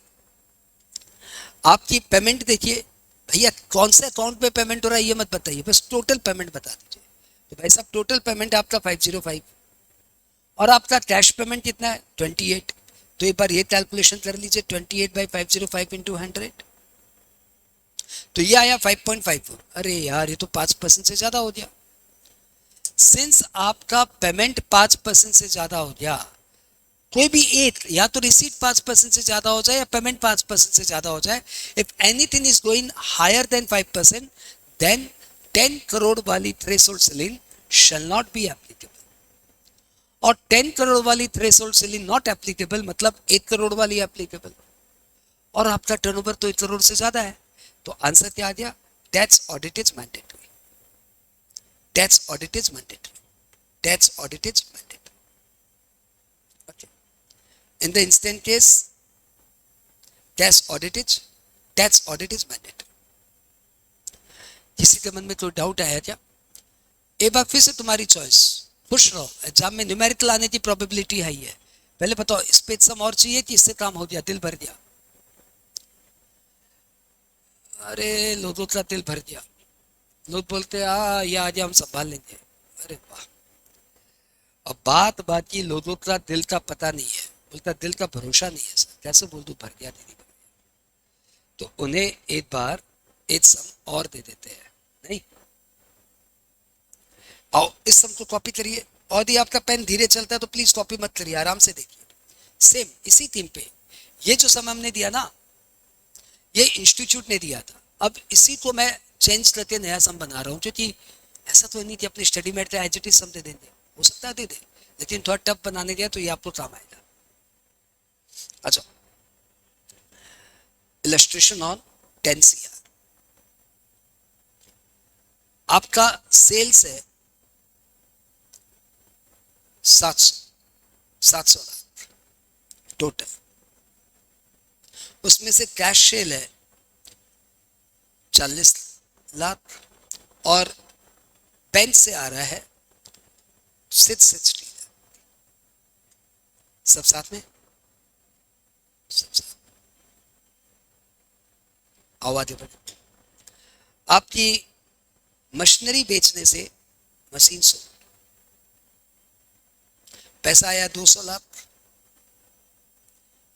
Speaker 1: आपकी पेमेंट देखिए भैया, कौन से अकाउंट पे पेमेंट हो रहा है ये मत बताइए, बस टोटल पेमेंट बता दीजिए। तो भाई साहब टोटल पेमेंट आपका 505 और आपका कैश पेमेंट कितना है? 28। तो एक बार ये कैलकुलेशन कर लीजिए, 28/505 इंटू 100, तो ये आया 5.54। अरे यार ये तो 5% से ज्यादा हो गया। सिंस आपका पेमेंट 5% से ज्यादा हो गया, कोई भी एक, या तो रिसीट 5% से ज्यादा हो जाए या पेमेंट 5% से ज्यादा हो जाए, if anything is going higher then 5%, then 10 crore वाली threshold ceiling shall not be applicable. और 10 करोड़ वाली थ्रेशोल्ड सीलिंग नॉट एप्लीकेबल मतलब 1 करोड़ वाली एप्लीकेबल, और आपका टर्नओवर तो 1 करोड़ से ज्यादा है। तो आंसर क्या आ गया? Tax audit is mandatory, tax audit is mandatory, tax audit is mandatory. In the instant case, tax audit is mandatory. किसी के मन में कोई डाउट आया क्या? एक बार फिर से तुम्हारी चॉइस, खुश रहो, एग्जाम में न्यूमेरिकल आने की प्रोबेबिलिटी हाई है। पहले बताओ इस पे सम और चाहिए कि इससे काम हो गया, दिल भर गया? अरे लोगों का दिल भर गया, लोग बोलते ये आज हम संभाल लेंगे। अरे वाह। और बात बाकी लोगों का दिल का पता नहीं है, बोलता दिल का भरोसा नहीं है सर, कैसे बोल दूं भर गया नहीं भर गया। तो उन्हें एक बार एक सम और दे देते हैं, नहीं? आओ इस सम को कॉपी करिए, और यदि आपका पेन धीरे चलता है तो प्लीज कॉपी मत करिए, आराम से देखिए। सेम इसी थीम पे ये जो सम हमने दिया ना, ये इंस्टीट्यूट ने दिया था। अब इसी को मैं चेंज करके नया सम बना रहा हूँ, क्योंकि ऐसा तो नहीं कि अपने study mate as it is same दे देंगे। हो सकता है दे दे, लेकिन थोड़ा टफ बनाने गया तो ये आपको काम आएगा। अच्छा, इलस्ट्रेशन ऑन 10 CR। आपका सेल्स है 700 टोटल, उसमें से कैश सेल है 40 लाख और बैंक से आ रहा है 660 लाख। सब साथ में, सब साथ आवाज बढ़। आपकी मशीनरी बेचने से मशीन से पैसा आया 200 लाख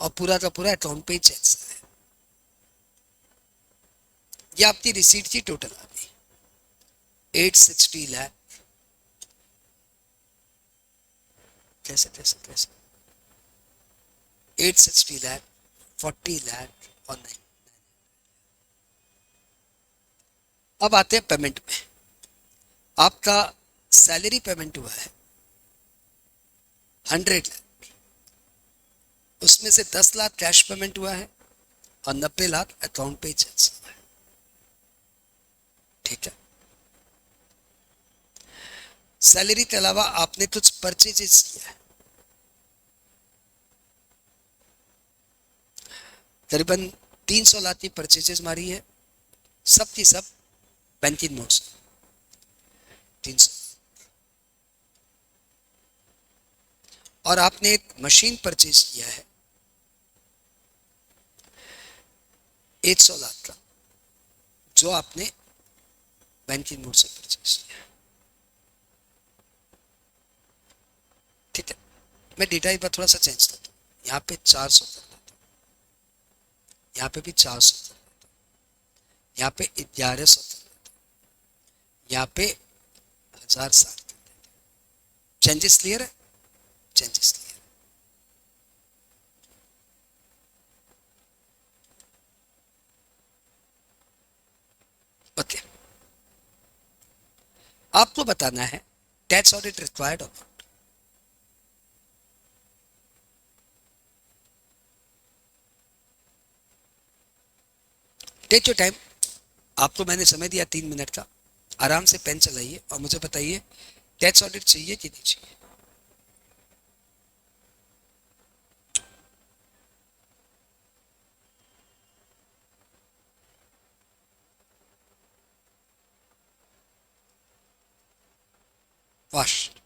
Speaker 1: और पूरा का पूरा अकाउंट पे चेक्स है। ये आपकी रिसीट की टोटल आ गई 860 लाख। कैसे कैसे कैसे 860 लाख, 40 लाख और 9। अब आते हैं पेमेंट में। आपका सैलरी पेमेंट हुआ है 100 लाख, उसमें से 10 लाख कैश पेमेंट हुआ है और 90 लाख अकाउंट पे चेक्स हुआ है। ठीक है, सैलरी के अलावा आपने कुछ परचेजेस किया है, करीबन 300 लाख की परचेजेस मारी है, सब की सब बैंकिंग नोट्स 300। और आपने एक मशीन परचेज किया है 100 लाख का, जो आपने बैंकिंग नोट से परचेज किया है। ठीक है, मैं डेटा एक बार थोड़ा सा चेंज करता हूँ। यहाँ पे 400 कर देता हूँ, यहाँ पे भी 400 कर देता हूँ, यहाँ पे 1100 कर देता हूँ, यहाँ पे 1060 कर देता हूँ। चेंजेस क्लियर है? Changes clear. ओके, आपको बताना है टैक्स ऑडिट रिक्वायर्ड और नॉट। टेक योर टाइम, आपको मैंने समय दिया 3 मिनट का, आराम से पेन चलाइए और मुझे बताइए टैक्स ऑडिट चाहिए कि नहीं चाहिए। Fast.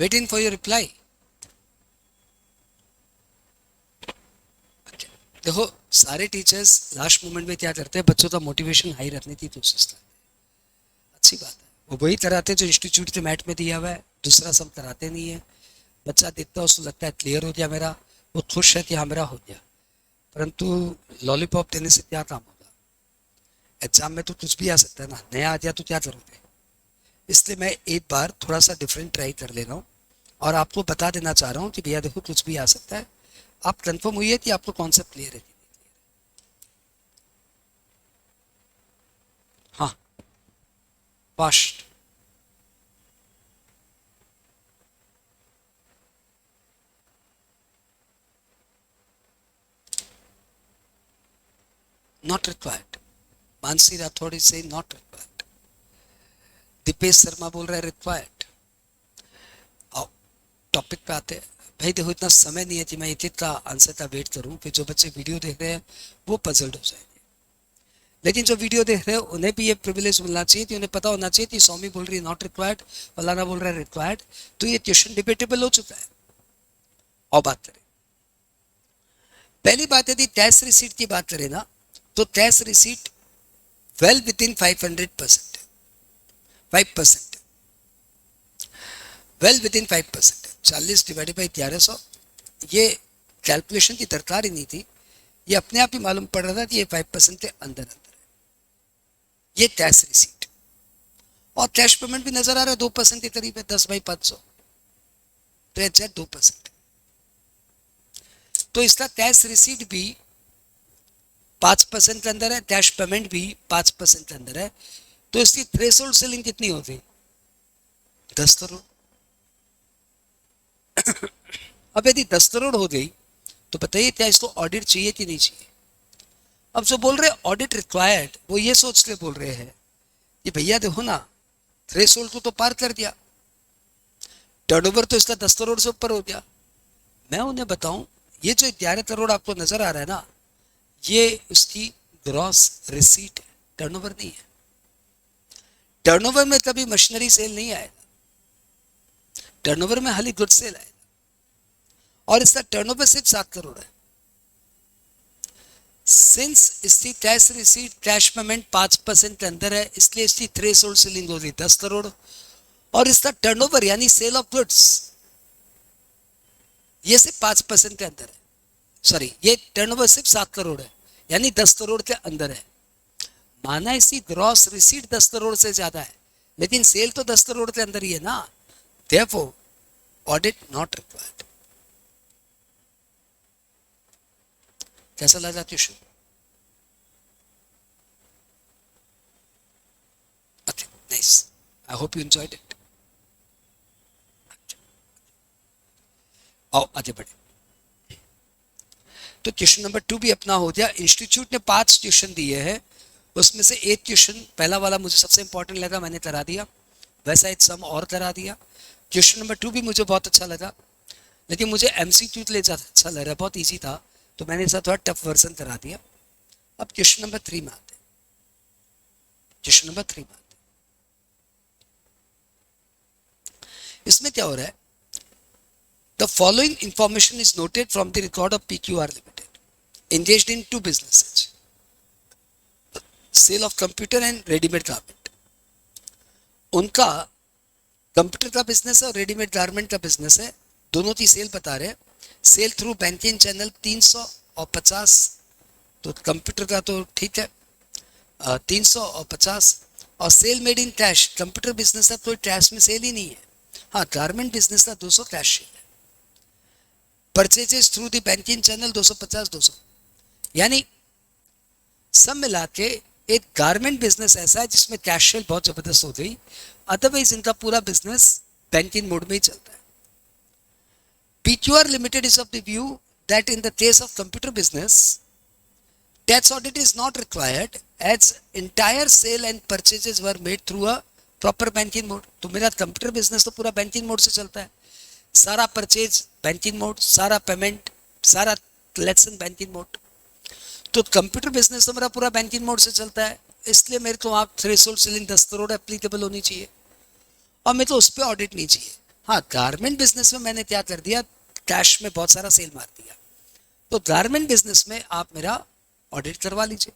Speaker 1: Waiting for your reply. देखो, सारे टीचर्स लास्ट मोमेंट में क्या करते हैं, बच्चों का मोटिवेशन हाई रखने की कोशिश करते हैं। अच्छी बात है, वो वही कराते हैं जो इंस्टीट्यूट के मैट में दिया हुआ है, दूसरा सब कराते नहीं है। बच्चा देखता है, उसको लगता है क्लियर हो गया मेरा, वो खुश है कि हाँ मेरा हो गया, परंतु लॉलीपॉप देने से क्या काम होगा? एग्जाम में तो कुछ भी आ सकता है ना, नया आ गया तो क्या करोगे? इसलिए मैं एक बार थोड़ा सा डिफरेंट ट्राई कर ले रहा हूँ और आपको बता देना चाह रहा हूँ कि भैया देखो कुछ भी आ सकता है, आप कंफर्म हुई है कि आपको कॉन्सेप्ट क्लियर है कि नहीं क्लियर है? हाँ, fast. Not required. Mansi Rathore is से नॉट रिक्वायर्ड। दीपेश शर्मा बोल रहा है रिक्वायर्ड। आओ टॉपिक पे आते हैं। भाई देखो, इतना समय नहीं है कि मैं एक एक का आंसर का वेट करूं, फिर जो बच्चे वीडियो देख रहे हैं वो पजल्ड हो जाएंगे। लेकिन जो वीडियो देख रहे हैं उन्हें भी ये प्रिविलेज मिलना चाहिए कि उन्हें पता होना चाहिए कि स्वामी बोल रही है नॉट रिक्वायर्ड, फलाना बोल रहा है रिक्वायर्ड, तो ये क्वेश्चन डिबेटेबल हो चुका है। और बात करें, पहली बात यदि टैक्स रिसीट की बात करें ना, तो tax receipt well with in 500%, 5%, well with in 5%। 40 divided by 1100, ये कैलकुलेशन की दरकार ही नहीं थी, ये अपने आप ही मालूम पड़ रहा था कि ये 5% के अंदर अंदर है। ये कैश रिसीट, और कैश पेमेंट भी नजर आ रहा है 2% के करीब है, 10/500, तो एग्जैक्ट 2%। तो इसका कैश रिसीट भी 5% के अंदर है, कैश पेमेंट भी 5% के अंदर है, तो इसकी थ्रेशोल्ड सेलिंग कितनी होगी? 10 करोड़। अब यदि 10 करोड़ हो गई तो बताइए क्या इसको ऑडिट चाहिए कि नहीं चाहिए? अब जो बोल रहे ऑडिट रिक्वायर्ड, वो ये सोच के बोल रहे हैं कि भैया देखो ना, थ्रेशोल्ड को तो पार कर दिया, टर्नओवर तो इसका 10 करोड़ से ऊपर हो गया। मैं उन्हें बताऊं, ये जो 11 करोड़ आपको नजर आ रहा है ना, ये उसकी ग्रॉस रिसीट है, टर्नओवर नहीं है। टर्नओवर में कभी मशीनरी सेल नहीं आएगा, टर्नओवर में खाली गुड सेल आएगा, और इसका टर्नओवर सिर्फ 7 करोड़ है। सिंस इसकी कैश रिसीट कैश पेमेंट 5% के अंदर है, इसलिए इसकी थ्रेशोल्ड सेलिंग होगी 10 करोड़, और इसका टर्नओवर यानी सेल ऑफ गुड्स ये सिर्फ 5% के अंदर है। सॉरी, ये टर्नओवर सिर्फ 7 करोड़ है, यानी 10 करोड़ के अंदर है। माना इसकी ग्रॉस रिसीट 10 करोड़ से ज्यादा है, लेकिन सेल तो 10 करोड़ के अंदर ही है ना, देयरफॉर ऑडिट नॉट रिक्वायर्ड। कैसा लगा tuition? Okay, nice, I hope you enjoyed it. आओ आगे बढ़े। तो क्वेश्चन नंबर 2 भी अपना हो गया। इंस्टीट्यूट ने 5 ट्यूशन दिए हैं, उसमें से एक ट्यूशन, पहला वाला मुझे सबसे इंपॉर्टेंट लगा, मैंने करा दिया, वैसा एक सम और करा दिया। क्वेश्चन नंबर 2 भी मुझे बहुत अच्छा लगा, लेकिन मुझे MCQ ले अच्छा लग रहा है, बहुत ईजी था, तो मैंने इसका थोड़ा टफ वर्जन करा दिया। अब क्वेश्चन नंबर 3 में आते हैं। क्वेश्चन नंबर 3 में आते हैं। इसमें क्या हो रहा है? The following information is noted from the record of PQR Limited, engaged in 2 businesses, sale of computer and ready-made garment. उनका कंप्यूटर का बिजनेस है और रेडीमेड गारमेंट का बिजनेस है, दोनों की सेल बता रहे हैं। सेल थ्रू बैंकिंग चैनल 300 और 50, तो कंप्यूटर का तो ठीक है 300 और 50, और sale made in cash, computer business है तो कैश में सेल ही नहीं है, हाँ गारमेंट बिजनेस का 200 कैश सेल है। Purchases through the banking channel 250-200, यानी सब मिला के एक गारमेंट बिजनेस ऐसा है जिसमें कैश सेल बहुत जबरदस्त हो गई, अदरवाइज इनका पूरा बिजनेस बैंकिंग मोड में ही चलता है। PQR Limited is of the view that in the case of computer business, tax audit is not required as entire sale and purchases were made through a proper banking mode। तो मेरा computer business तो पूरा banking mode से चलता है, सारा purchase banking mode, सारा payment, सारा कलेक्शन बैंकिंग मोड, तो कंप्यूटर बिजनेस तो मेरा पूरा बैंकिंग मोड से चलता है, इसलिए मेरे को आप थ्रेशोल्ड सेलिंग 10 करोड़ एप्लीकेबल होनी चाहिए, और मेरे को उस पर ऑडिट नहीं चाहिए। हाँ गारमेंट बिजनेस में मैंने क्या कर दिया, कैश में बहुत सारा सेल मार दिया, तो गारमेंट बिजनेस में आप मेरा ऑडिट करवा लीजिए।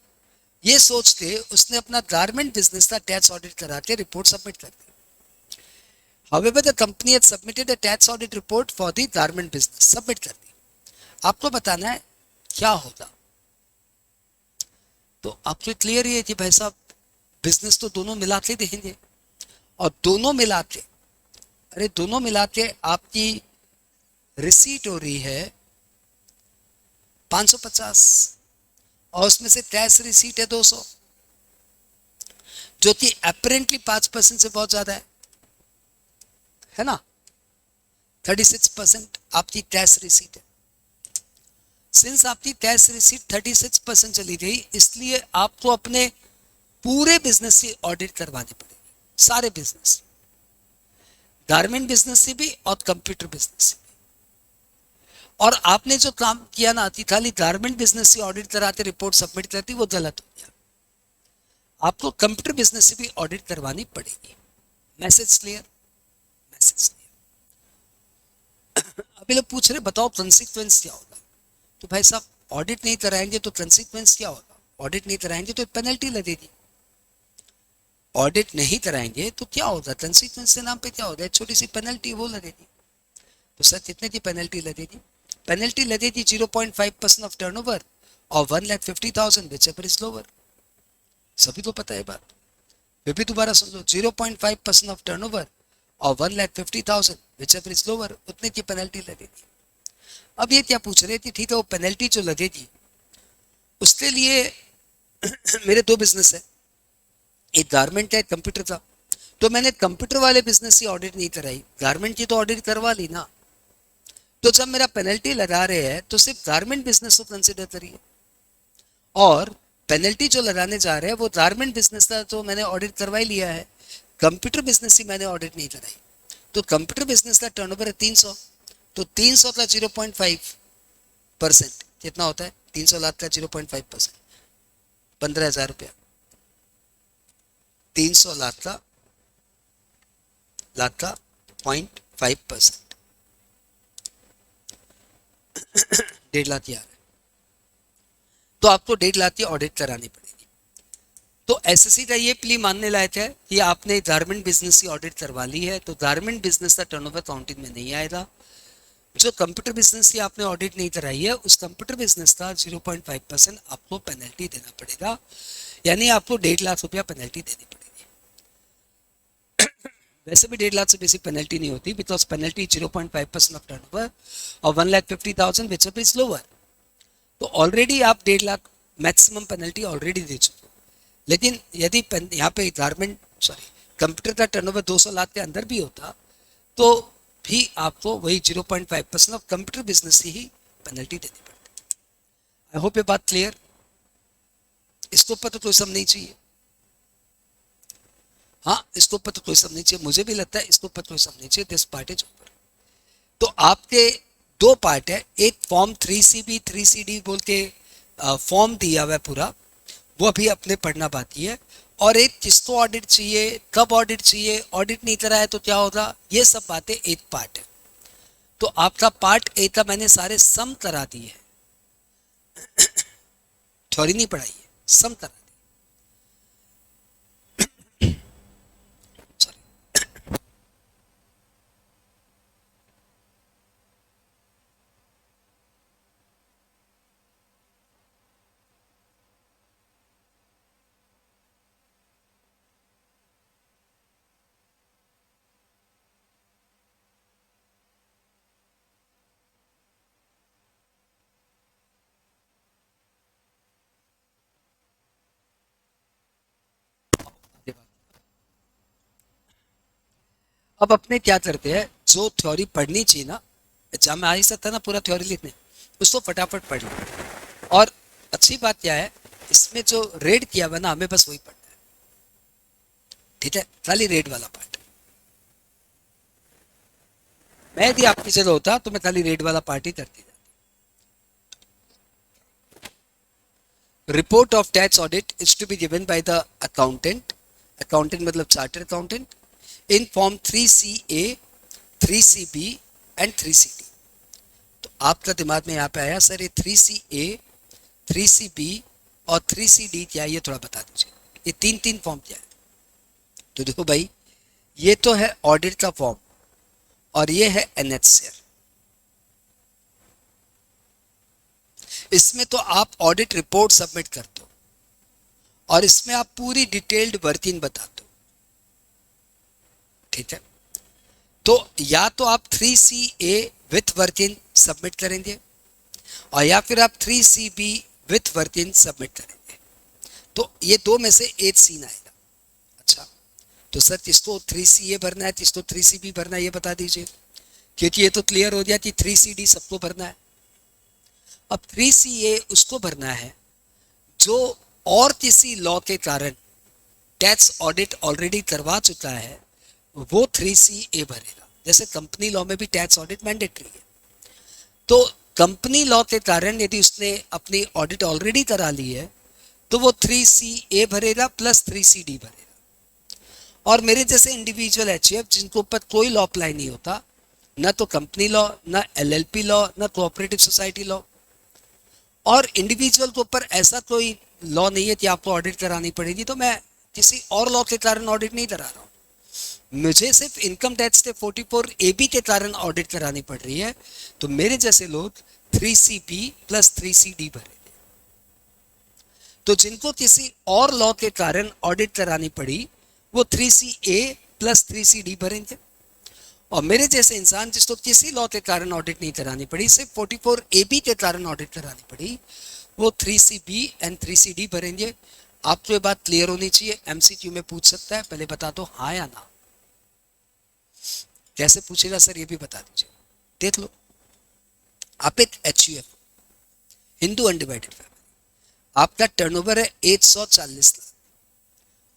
Speaker 1: ये सोच के उसने अपना गारमेंट बिजनेस का टैक्स ऑडिट करा के रिपोर्ट सबमिट कर दी। However, the company had submitted a tax audit report for the garment business, submit कर दी। आपको बताना है क्या होगा, तो आपको क्लियर ही है कि भाई साहब बिजनेस तो दोनों मिला के देंगे, और दोनों मिला के, अरे दोनों मिला के आपकी रिसीट हो रही है 550, और उसमें से कैश रिसीट है 200, जो कि अपरेंटली 5% से बहुत ज्यादा है ना, 36% आपकी कैश रिसीट है। सिंस आपकी कैश रिसीट 36% चली गई, इसलिए आपको अपने पूरे बिजनेस की ऑडिट करवानी पड़ेगी, सारे बिजनेस, गारमेंट बिजनेस से भी और कंप्यूटर बिजनेस से भी। और आपने जो काम किया ना कि खाली गारमेंट बिजनेस से ऑडिट कराते रिपोर्ट सबमिट करती, वो गलत हो गया। आपको कंप्यूटर बिजनेस से भी ऑडिट करवानी पड़ेगी। Message clear? Message clear. अभी लोग पूछ रहे बताओ कंसिक्वेंस क्या होगा, तो भाई साहब ऑडिट नहीं कराएंगे तो कंसिक्वेंस क्या होगा? ऑडिट नहीं कराएंगे तो पेनल्टी लगेगी, ऑडिट नहीं कराएंगे तो क्या होगा, कंसिक्वेंस के नाम पे क्या होगा, छोटी सी पेनल्टी वो लगेगी। तो सर कितने की पेनल्टी लगेगी? पेनल्टी लगेगी 0.5% ऑफ टर्नओवर और 1,50,000 विच एवर इज लोअर। सभी को पता है बात। फिर भी दोबारा सुन लो, 0.5% ऑफ टर्नओवर और 1,50,000 विच एवर इज लोअर, उतने की पेनल्टी लगेगी। अब ये क्या पूछ रहे थे, ठीक है वो पेनल्टी जो लगेगी उसके लिए मेरे दो बिजनेस है, एक गारमेंट है एक कंप्यूटर था, तो मैंने कंप्यूटर वाले बिजनेस की ऑडिट नहीं कराई, गारमेंट की तो ऑडिट करवा ली ना। तो जब मेरा पेनल्टी लगा रहे हैं तो सिर्फ गारमेंट बिजनेस को कंसिडर करिए, और पेनल्टी जो लगाने जा रहे हैं वो गारमेंट बिजनेस का तो मैंने ऑडिट करवा ही लिया है, कंप्यूटर बिजनेस की मैंने ऑडिट नहीं कराई। तो कंप्यूटर बिजनेस का टर्नओवर है 300, तो 300 का 0.5% कितना होता है, 300 लाख का 0.5%, 15,000 रुपया। 300 लाख का 0.5%, 1.5 लाख यार, तो आपको 1.5 लाख की ऑडिट करानी पड़ेगी। तो एसएससी का ये प्ली मानने लायक है कि आपने गारमेंट बिजनेस की ऑडिट करवा ली है, तो गारमेंट बिजनेस का टर्नओवर काउंटिंग में नहीं आएगा। जो कंप्यूटर बिजनेस की आपने ऑडिट नहीं कराई है उस कंप्यूटर बिजनेस का 0.5% आपको पेनल्टी देना पड़ेगा, यानी आपको 1.5 लाख रुपया पेनल्टी देनी पड़ेगी। वैसे भी 1.5 लाख से बेसिक पेनल्टी नहीं होती, बिकॉज पेनल्टी 0.5% ऑफ टर्नओवर और 1,50,000 विच एवर इज लोअर। तो ऑलरेडी आप 1.5 लाख मैक्सिमम पेनल्टी ऑलरेडी दे चुके हो। लेकिन यदि यहाँ पे कंप्यूटर का टर्नओवर 200 लाख के अंदर भी होता तो भी आपको वही 0.5% ऑफ कंप्यूटर बिजनेस की ही पेनल्टी देनी पड़ती। आई होप ये बात क्लियर, इसके ऊपर तो कोई सब नहीं चाहिए। हाँ, इसके ऊपर तो कोई सब नहीं चाहिए, मुझे भी लगता है इसके ऊपर कोई सब नहीं चाहिए, दिस पार्ट इज ऊपर। तो आपके दो पार्ट है, एक फॉर्म 3CB 3CD बोल के फॉर्म दिया हुआ है पूरा, वो अभी अपने पढ़ना बाकी है, और एक किसको ऑडिट चाहिए, कब ऑडिट चाहिए, ऑडिट नहीं कराया तो क्या होगा, ये सब बातें एक पार्ट है। तो आपका पार्ट ए का मैंने सारे सम करा दिए हैं, थ्योरी नहीं पढ़ाई है, सम करा दिए। अब अपने क्या करते हैं, जो थ्योरी पढ़नी चाहिए ना, एग्जाम में आ ही सकता है ना पूरा थ्योरी लिखने, उसको फटाफट पढ़ लो। और अच्छी बात क्या है, इसमें जो रेड किया हुआ ना हमें बस वही पढ़ना है, ठीक है, खाली रेड वाला पार्ट। मैं यदि आपकी जगह होता तो मैं खाली रेड वाला पार्ट ही करती। Report of tax audit is to be given by the accountant, accountant मतलब chartered accountant, in form 3CA 3CB and 3CD। तो आपका दिमाग में यहाँ पे आया सर ये 3CA 3CB और 3CD क्या है, ये थोड़ा बता दीजिए, ये तीन तीन फॉर्म क्या है। तो देखो भाई, ये तो है ऑडिट का फॉर्म और ये है NHCR। इसमें तो आप ऑडिट रिपोर्ट सबमिट कर दो और इसमें आप पूरी डिटेल्ड वर्किंग बता दो, ठीक है। तो या तो आप 3CA विथ वर्किंग सबमिट करेंगे और या फिर आप 3CB विथ वर्किंग सबमिट करेंगे, तो ये दो में से एक सीन आएगा। अच्छा, तो सर किसको 3CA भरना है, किसको 3CB भरना है, ये बता दीजिए, क्योंकि ये तो क्लियर हो गया कि 3CD सबको भरना है। अब 3CA उसको भरना है जो और किसी लॉ के कारण टैक्स ऑडिट ऑलरेडी करवा चुका है, वो 3CA भरेगा। जैसे कंपनी लॉ में भी टैक्स ऑडिट मैंडेटरी है, तो कंपनी लॉ के कारण यदि उसने अपनी ऑडिट ऑलरेडी करा ली है तो वो 3CA भरेगा प्लस 3CD भरेगा। और मेरे जैसे इंडिविजुअल HUF जिनको ऊपर कोई लॉ अप्लाई नहीं होता, ना तो कंपनी लॉ, ना LLP लॉ, ना कोऑपरेटिव सोसाइटी लॉ, और इंडिविजुअल के ऊपर ऐसा कोई लॉ नहीं है कि आपको ऑडिट करानी पड़ेगी, तो मैं किसी और लॉ के कारण ऑडिट नहीं करा रहा हूँ, मुझे सिर्फ इनकम टैक्स के 44AB के कारण ऑडिट करानी पड़ रही है। तो मेरे जैसे लोग 3CB प्लस 3CD भरेंगे। तो जिनको किसी और लॉ के कारण ऑडिट करानी पड़ी वो 3CA प्लस 3CD भरेंगे। और मेरे जैसे इंसान जिसको किसी लॉ के कारण ऑडिट नहीं करानी पड़ी, सिर्फ 44AB के कारण ऑडिट करानी पड़ी, वो 3CB एंड 3CD भरेंगे। आपको ये बात क्लियर होनी चाहिए। MCQ में पूछ सकता है, पहले बता दो हाँ या ना। कैसे पूछेगा सर ये भी बता दीजिए। देख लो, आप एक HUF हिंदू अनडिवाइडेड फैमिली, आपका टर्नओवर है 140 लाख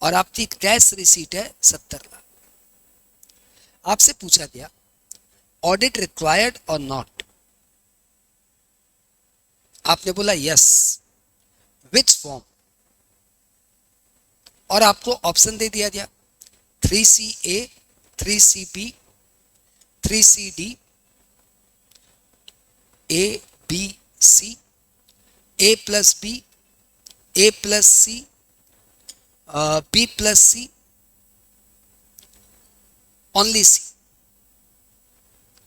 Speaker 1: और आपकी कैश रिसीट है 70 लाख। आपसे पूछा गया ऑडिट रिक्वायर्ड और नॉट, आपने बोला यस, विच फॉर्म, और आपको ऑप्शन दे दिया गया 3CA, 3CB, 3CD, ABC, A+B, A+C, B+C, only C।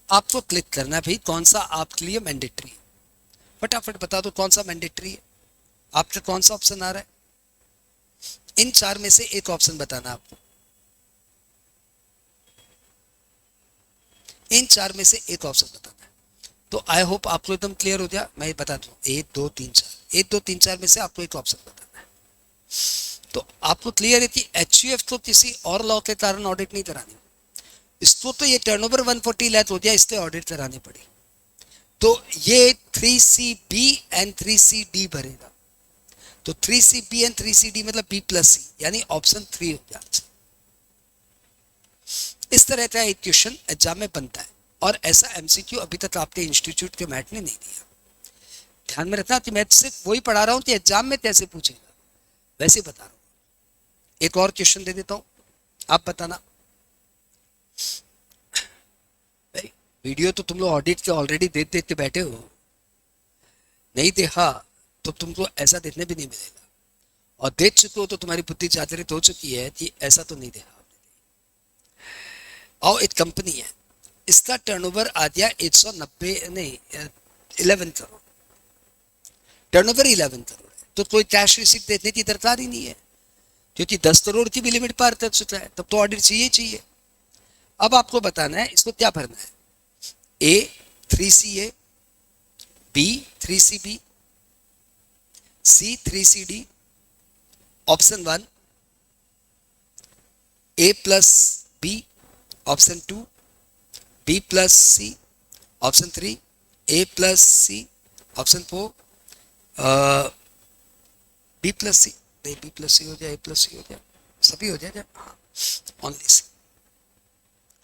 Speaker 1: आपको क्लिक करना है भाई कौन सा आपके लिए मैंडेटरी है। फटाफट बता दो कौन सा मैंडेटरी है, आपका कौन सा ऑप्शन आ रहा है। इन चार में से एक ऑप्शन बताना आपको, इन चार में से एक ऑप्शन बताना है। तो आई होप आपको एकदम क्लियर हो गया। मैं बता दूं 1 2 3 4, 1 2 3 4 में से आपको एक ऑप्शन बताना है। तो आपको क्लियर है कि HUF तो किसी और लॉ के कारण ऑडिट नहीं करानी, इसको तो ये टर्नओवर 140 लाख हो गया, इसलिए ऑडिट करानी पड़ी। तो ये 3CB एंड 3CD भरेगा। तो 3CB एंड 3CD मतलब B+C, यानी ऑप्शन 3 हो गया। इस तरह का एक क्वेश्चन एग्जाम में बनता है और ऐसा MCQ अभी तक आपके इंस्टीट्यूट के मैट ने नहीं दिया। ध्यान में रखना कि मैं सिर्फ वही पढ़ा रहा हूं कि एग्जाम में कैसे पूछेगा वैसे बता रहा हूं। एक और क्वेश्चन दे देता हूं, आप बताना। वीडियो तो तुम लोग ऑडिट के ऑलरेडी देख देख के बैठे हो, नहीं देखा तो तुमको ऐसा देखने भी नहीं मिलेगा, और देख चुके हो तो तुम्हारी बुद्धि जागृत हो चुकी है कि ऐसा तो नहीं देखा। और एक कंपनी है, इसका टर्नओवर आ गया 190 नहीं 11 करोड़, टर्नओवर 11 करोड़ है, तो कोई कैश रिसीट देने की दरकार ही नहीं है, क्योंकि 10 करोड़ की भी लिमिट पार कर चुका है, तब तो ऑडिट चाहिए। अब आपको बताना है इसको क्या भरना है। A 3CA, B 3CB, C 3CD, option 1 A+B, option 2 B+C, option 3 A+C, option 4 B+C, नहीं B+C हो जाए, A+C हो जाए, सभी हो जाए। हाँ ओनली C।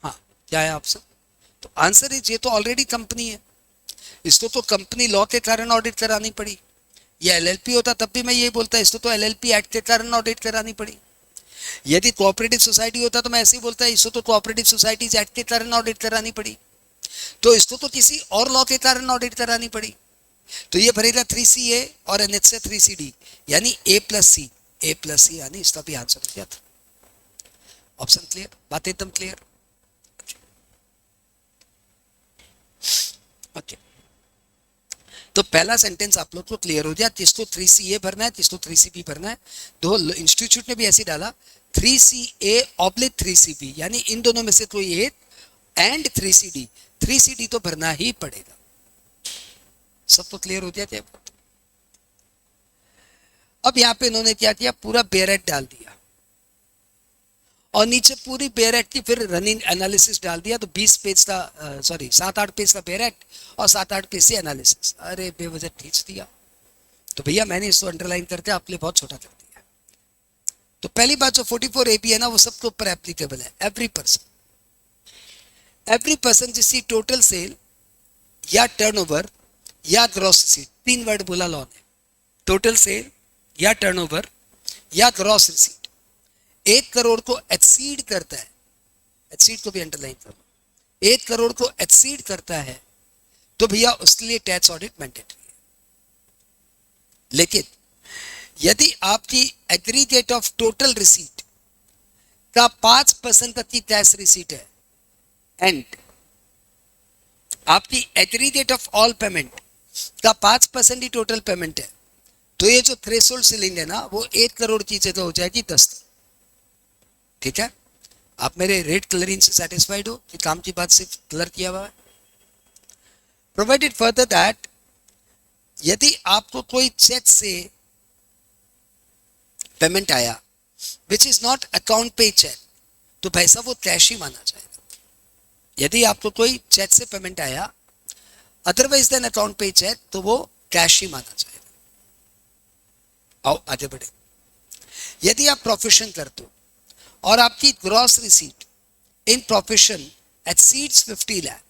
Speaker 1: हाँ क्या है ऑप्शन? तो आंसर है ये तो ऑलरेडी कंपनी है, इसको तो कंपनी लॉ के कारण ऑडिट करानी पड़ी। ये LLP होता तब भी मैं ये बोलता, इसको तो LLP एक्ट के कारण ऑडिट करानी पड़ी। यदि कोऑपरेटिव सोसाइटी होता तो मैं ऐसे ही बोलता, इसको तो कोऑपरेटिव सोसाइटीज एक्ट के कारण ऑडिट करानी पड़ी, तो इसको तो किसी और लॉ के कारण ऑडिट करानी पड़ी। तो ये भरेगा 3CA और NH से 3CD, यानी A+C, A+C यानी इसका भी आंसर हो गया था। ऑप्शन क्लियर, बात एकदम क्लियर। ओके, तो पहला सेंटेंस आप लोग को क्लियर हो गया, किसको 3CA भरना है, किसको 3CB भरना है। दो इंस्टीट्यूट ने भी ऐसे डाला 3CA/3CB, यानी इन दोनों में से कोई एक, एंड 3CD, 3CD तो भरना ही पड़ेगा। सबको क्लियर हो गया क्या? अब यहाँ पे इन्होंने क्या किया, पूरा बेरेट डाल दिया और नीचे पूरी बेरेट की फिर रनिंग एनालिसिस डाल दिया। तो 20 पेज का 7-8 पेज का बेरेट और 7-8 पेज से एनालिसिस, अरे बेवजह खींच दिया। तो भैया मैंने इसको अंडरलाइन करके आपके लिए बहुत छोटा कर दिया। तो पहली बात जो 44AB है ना, वो सबके ऊपर एप्लीकेबल है। एवरी पर्सन जिसकी टोटल सेल या टर्नओवर या ग्रॉस रिसीट, 3 वर्ड बोला लॉ ने, टोटल सेल या टर्नओवर या ग्रॉस रिसीट 1 करोड़ को एक्सीड करता है, एक्सीड को भी अंडरलाइन करो, 1 करोड़ को एक्सीड करता है तो भैया उसके लिए टैक्स ऑडिट मैंडेटरी है। लेकिन यदि आपकी एग्रीगेट ऑफ टोटल रिसीट का 5% तक की टैक्स रिसीट है एंड आपकी एग्रीगेट ऑफ ऑल पेमेंट का 5% ही टोटल पेमेंट है, तो ये जो थ्रेशोल्ड सीलिंग है ना, वो 1 करोड़ की जगह हो जाएगी 10 करोड़। ठीक है, आप मेरे रेड कलरिंग से सेटिस्फाइड हो कि काम की बात सिर्फ कलर किया हुआ है। प्रोवाइडेड फर्दर दैट यदि आपको कोई चेक से पेमेंट आया विच इज नॉट अकाउंट पे चेक, तो भाई साहब वो कैश ही माना जाएगा। यदि आपको कोई चेक से पेमेंट आया अदरवाइज देन अकाउंट पे चेक, तो वो कैश ही माना जाएगा। आओ आगे बढ़े। यदि आप प्रोफेशन करते हो और आपकी ग्रॉस रिसीट इन प्रोफेशन एक्सीड्स 50 लाख,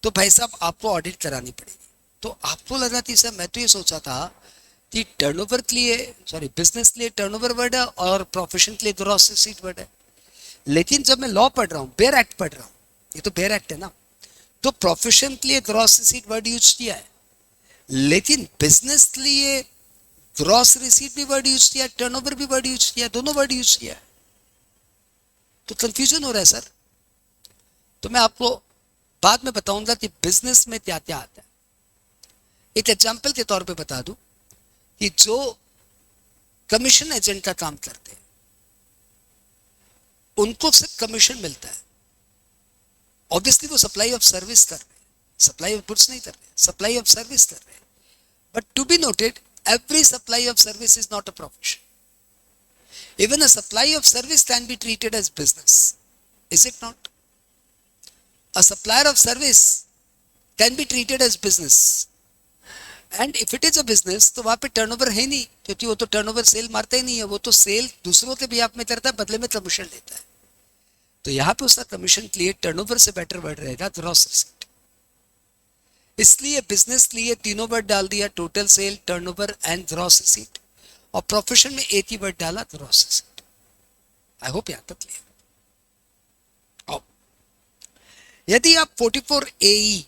Speaker 1: तो भाई साहब आपको ऑडिट करानी पड़ेगी। तो आपको लगा थी सर, मैं तो ये सोचा था कि टर्नओवर के लिए, सॉरी बिजनेस के लिए टर्नओवर वर्ड है और प्रोफेशन के लिए ग्रॉस रिसीट वर्ड है। लेकिन जब मैं लॉ पढ़ रहा हूँ, बेयर एक्ट पढ़ रहा हूँ, ये तो बेयर एक्ट है ना, तो प्रोफेशन के लिए ग्रॉस रिसीट वर्ड यूज किया है, लेकिन बिजनेस के लिए ग्रॉस रिसीट भी वर्ड यूज किया, टर्नओवर भी वर्ड यूज किया, दोनों वर्ड यूज किया है। तो कंफ्यूजन हो रहा है सर। तो मैं आपको बाद में बताऊंगा कि बिजनेस में क्या क्या आता है। एक एग्जांपल के तौर पे बता दूं कि जो कमीशन एजेंट का काम करते हैं उनको सिर्फ कमीशन मिलता है। ऑब्वियसली वो सप्लाई ऑफ सर्विस कर रहे हैं, सप्लाई ऑफ गुड्स नहीं कर रहे, सप्लाई ऑफ सर्विस कर रहे हैं। But to be noted, every supply of service is not a profession. Even a supply of service can be treated as business, is it not? A supplier of service can be treated as business, and if it is a business तो वहां पे turnover है नहीं, क्योंकि वो तो turnover cell मारता ही नहीं है, वो तो सेल दूसरों के भी आप में करता है, बदले में कमीशन लेता है। तो यहाँ पे उसका कमीशन के लिए टर्नओवर से बेटर वर्ड रहेगा ग्रॉस रिसीट। इसलिए बिजनेस के लिए तीनों वर्ड डाल दिया, total sale, turnover and gross receipt, और प्रोफेशन में एक ही वर्ड डाला, ग्रॉस रिसीट। आई होप यहां तक क्लियर। यदि आप 44 AE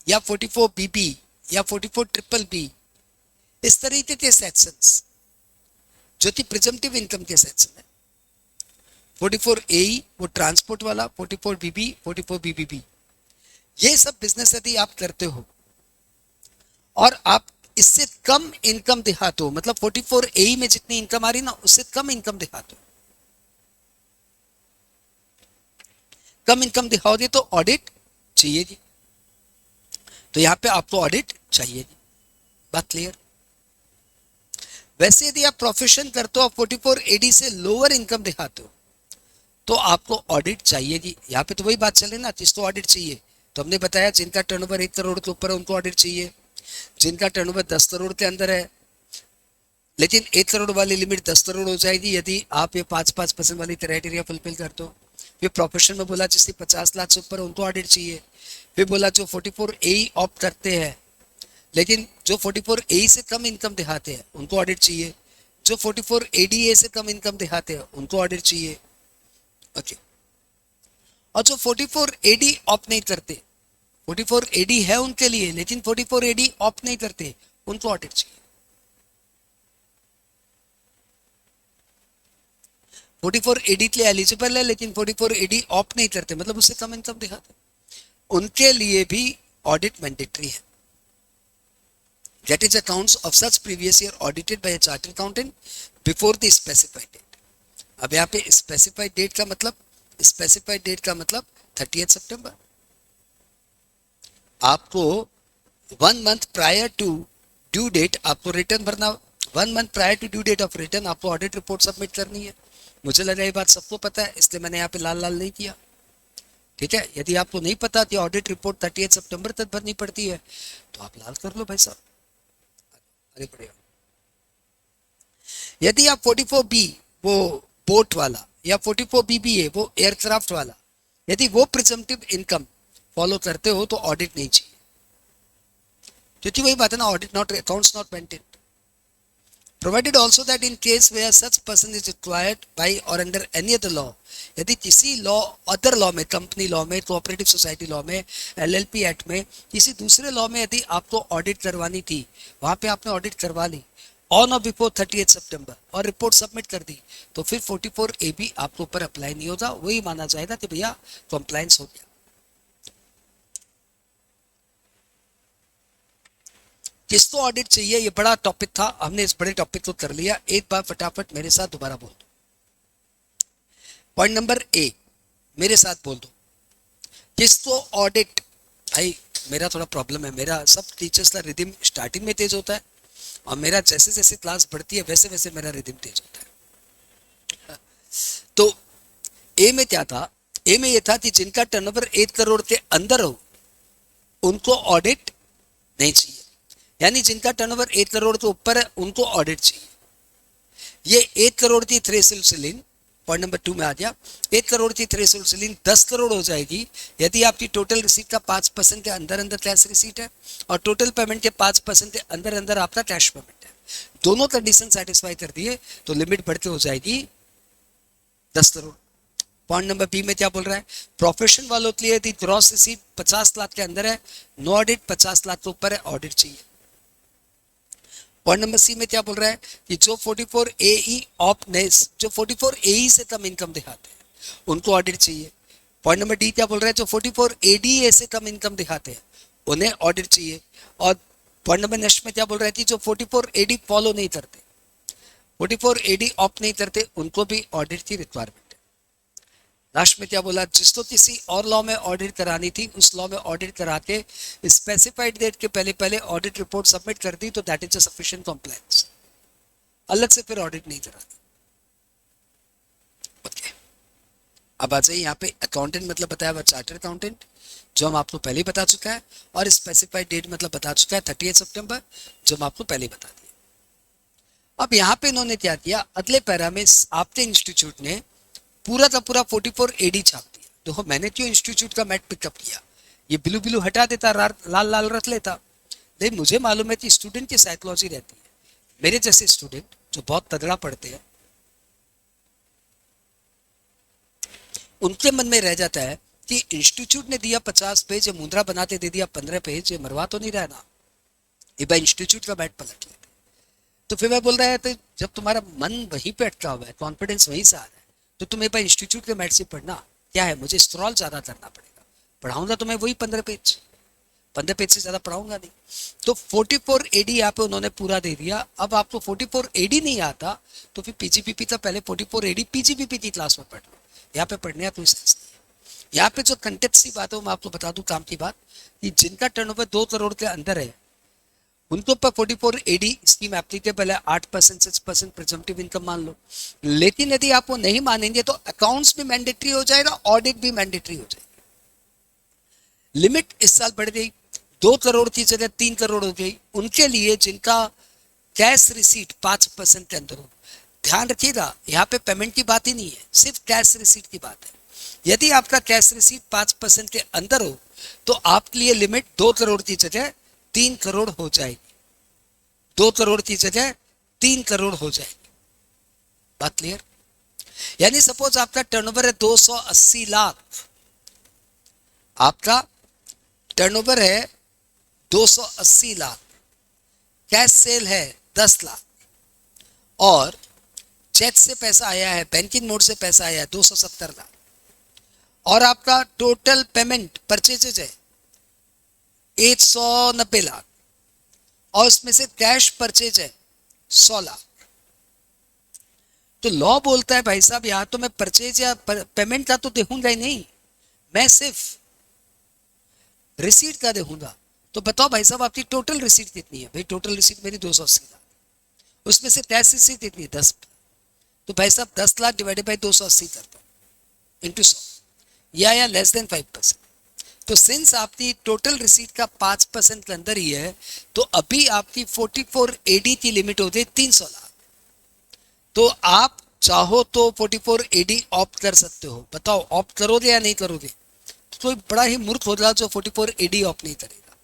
Speaker 1: या 44 BB या 44 BBB इस तरीके के सेक्शंस जो कि प्रिजम्पटिव इनकम के सेक्शन है, 44 AE वो ट्रांसपोर्ट वाला, 44 BB 44 BBB, ये सब बिजनेस यदि आप करते हो और आप इससे कम इनकम दिखाते हो, मतलब 44 AE में जितनी इनकम आ रही ना उससे कम इनकम दिखाते हो, कम इनकम दिखाओगे तो ऑडिट चाहिए जी। तो यहां पे आपको ऑडिट चाहिए जी, बात क्लियर। वैसे यदि आप प्रोफेशन करते हो, 44 AD से लोअर इनकम दिखाते हो, तो आपको ऑडिट चाहिए जी। यहाँ पे तो वही बात चले ना, जिसको ऑडिट चाहिए। तो हमने बताया जिनका टर्नओवर 1 करोड़ के ऊपर है उनको ऑडिट चाहिए, जिनका टर्नओवर 10 करोड़ के अंदर है, लेकिन 1 करोड़ वाली लिमिट 10 करोड़ हो जाएगी यदि आप ये 5% वाली क्राइटेरिया फुलफिल करते हो। फिर प्रोफेशन में बोला जिससे 50 लाख से ऊपर उनको ऑडिट चाहिए। फिर बोला जो 44 AE ऑप्ट करते हैं लेकिन जो 44 AE से कम इनकम दिखाते हैं उनको ऑडिट चाहिए, जो 44 ADA से कम इनकम दिखाते हैं उनको ऑडिट चाहिए। ओके, और जो 44 AD ऑप्ट नहीं करते, 44 AD है उनके लिए लेकिन 44 AD ऑप्ट नहीं करते, उनको ऑडिट चाहिए। 44 AD के लिए एलिजिबल है लेकिन 44 AD ऑप्ट नहीं करते, मतलब उससे कम इनकम दिखाते, उनके लिए भी ऑडिट मैंडेटरी है। That is accounts of such previous year audited by a chartered accountant before the specified date. अब यहाँ पे स्पेसिफाइड डेट का मतलब, स्पेसिफाइड डेट का मतलब 30 सितंबर। आपको 1 month prior to due date आपको रिटर्न भरना, 1 month prior to due date of return आपको ऑडिट रिपोर्ट सबमिट करनी है। मुझे लग रहा है ये बात सबको पता है, इसलिए मैंने यहाँ पे लाल लाल नहीं किया। ठीक है, यदि आपको नहीं पता कि ऑडिट रिपोर्ट 30 सितंबर तक भरनी पड़ती है तो आप लाल कर लो भाई साहब, आगे बढ़ेगा। यदि आप 44B वो बोट वाला या 44 BBA वो एयरक्राफ्ट वाला, यदि वो प्रिजम्पटिव इनकम फॉलो करते हो तो ऑडिट नहीं चाहिए, क्योंकि वही बात है ना, audit not accounts not maintained. Provided also that in case where such person is required by or under any other law, यदि किसी लॉ, अदर लॉ में, कंपनी लॉ में, कोऑपरेटिव सोसाइटी लॉ में, LLP एक्ट में, किसी दूसरे law में यदि आपको ऑडिट करवानी थी, वहां पे आपने ऑडिट करवा ली ऑन और बिफोर 30 सितंबर और रिपोर्ट सबमिट कर दी, तो फिर 44 AB आपके ऊपर अप्लाई नहीं होता, वही माना जाएगा कि भैया कंप्लायंस हो गया। किसको ऑडिट चाहिए, ये बड़ा टॉपिक था, हमने इस बड़े टॉपिक को कर लिया। एक बार फटाफट मेरे साथ दोबारा बोल दो। पॉइंट नंबर ए, मेरे साथ बोल दो, किसको ऑडिट। भाई मेरा थोड़ा प्रॉब्लम है, मेरा सब टीचर्स का रिदम स्टार्टिंग में तेज होता है और मेरा जैसे जैसे क्लास बढ़ती है वैसे वैसे मेरा रिदम तेज होता है। तो ए में क्या था, ए में ये था कि जिनका टर्नओवर 1 करोड़ के अंदर हो उनको ऑडिट नहीं चाहिए, यानी जिनका टर्नओवर 1 करोड़ के ऊपर है उनको ऑडिट चाहिए। ये 1 करोड़ की थ्रेशोल्ड सीलिंग पॉइंट नंबर 2 में आ गया। 1 करोड़ की थ्रेशोल्ड सीलिंग 10 करोड़ हो जाएगी यदि आपकी टोटल रिसीट का 5% के अंदर अंदर कैश रिसीट है और टोटल पेमेंट के 5% के अंदर अंदर आपका कैश पेमेंट है। दोनों कंडीशन सेटिस्फाई कर दिए तो लिमिट बढ़ के हो जाएगी 10 करोड़। पॉइंट नंबर बी में क्या बोल रहा है, प्रोफेशन वालों के लिए यदि ग्रॉस रिसीट 50 लाख के अंदर है, नो ऑडिट, 50 लाख के ऊपर है ऑडिट चाहिए। पॉइंट नंबर सी में क्या बोल रहा है कि जो 44 AE ऑपनेस, जो 44 AE से कम इनकम दिखाते हैं उनको ऑडिट चाहिए। पॉइंट नंबर डी क्या बोल रहा है, जो 44 ADA से कम इनकम दिखाते हैं उन्हें ऑडिट चाहिए। और पॉइंट नंबर नेक्स्ट में क्या बोल रहा है कि जो 44 AD फॉलो नहीं करते, 44 AD ऑप नहीं करते, उनको भी ऑडिट की रिक्वायरमेंट। लास्ट में क्या बोला, जिसको किसी और लॉ में ऑडिट करानी थी उस लॉ में ऑडिट करा के स्पेसिफाइड डेट के पहले पहले ऑडिट रिपोर्ट सबमिट कर दी तो that is a sufficient compliance, अलग से फिर ऑडिट नहीं कराती। ओके, अब आ जाइए यहाँ पे अकाउंटेंट मतलब बताया हुआ चार्टर्ड अकाउंटेंट, जो हम आपको पहले ही बता चुका है, और स्पेसिफाइड डेट मतलब बता चुका है 30 सितंबर, जो हम आपको पहले बता दिया। अब यहाँ पे इन्होंने क्या किया, अगले पैरा में आपके इंस्टीट्यूट ने पूरा का पूरा 44 AD छाप दिया। देखो मैंने क्यों इंस्टीट्यूट का मैट पिकअप किया, ये ब्लू ब्लू हटा देता, लाल लाल रख लेता। लेकिन मुझे मालूम है कि स्टूडेंट की साइकोलॉजी रहती है, मेरे जैसे स्टूडेंट जो बहुत तगड़ा पढ़ते हैं उनके मन में रह जाता है कि इंस्टीट्यूट ने दिया 50 पेज, मुद्रा बनाते दे दिया 15 पेज, ये मरवा तो नहीं रहा ना, ये भाई इंस्टीट्यूट का मैट पलट लेते। तो फिर मैं बोल रहा है तो जब तुम्हारा मन वहीं पे अटका हुआ है, कॉन्फिडेंस वहीं से आ रहा है, तो तुम्हें भाई इंस्टीट्यूट के मैट से पढ़ना क्या है, मुझे स्क्रॉल ज्यादा करना पड़ेगा, पढ़ाऊंगा तो मैं वही 15 पेज, 15 पेज से ज्यादा पढ़ाऊंगा नहीं। तो 44 AD यहाँ पे उन्होंने पूरा दे दिया। अब आपको 44 AD नहीं आता तो फिर PGPP का पहले 44 AD PGPP की क्लास में पढ़ लो, यहाँ पे पढ़ने का कोई सेंस नहीं है। यहाँ पे जो कंटेक्ट सी बात है मैं आपको बता दूं काम की बात, कि जिनका टर्नओवर 2 करोड़ के अंदर है उनको पर 44 AD स्कीम एप्लीकेबल है, 8% 6% प्रिजम्पटिव इनकम मान लो। लेकिन यदि आप वो नहीं मानेंगे तो अकाउंट्स भी मैंडेटरी हो जाएगा, ऑडिट भी मैंडेटरी हो जाएगी। लिमिट इस साल बढ़ गई, 2 करोड़ की जगह 3 करोड़ हो गई उनके लिए जिनका कैश रिसीट 5% के अंदर हो। ध्यान रखिएगा यहाँ पे पेमेंट की बात ही नहीं है, सिर्फ कैश रिसीट की बात है। यदि आपका कैश रिसीट 5% के अंदर हो तो आपके लिए लिमिट 2 करोड़ की जगह 3 करोड़ हो जाएगी, 2 करोड़ की जगह 3 करोड़ हो जाएगी। बात क्लियर? यानी सपोज आपका टर्नओवर है 280 लाख, आपका टर्नओवर है 280 लाख, कैश सेल है 10 लाख और चेक से पैसा आया है, बैंकिंग मोड से पैसा आया है 270 लाख, और आपका टोटल पेमेंट परचेजेज है 190 लाख और उसमें से कैश परचेज है 100 लाख। तो लॉ बोलता है भाई साहब यहां तो मैं परचेज या पेमेंट का तो देखूंगा ही नहीं, मैं सिर्फ रिसीट का देखूंगा। तो बताओ भाई साहब आपकी टोटल रिसीट कितनी है? भाई टोटल रिसीट मेरी 280 लाख, उसमें से कैश रिसीट कितनी है 10, तो भाई साहब 10 लाख डिवाइडेड बाई 280 कर दो इंटू 100 या लेस देन 5%। तो सिंस आपकी टोटल रिसीट का 5% के अंदर ही है तो अभी आपकी 44 AD की लिमिट हो गई 300 लाख। तो आप चाहो तो 44 AD ऑप्ट कर सकते हो, बताओ ऑप्ट करोगे या नहीं करोगे? तो कोई बड़ा ही मूर्ख होगा जो 44 AD ऑप्ट नहीं करेगा,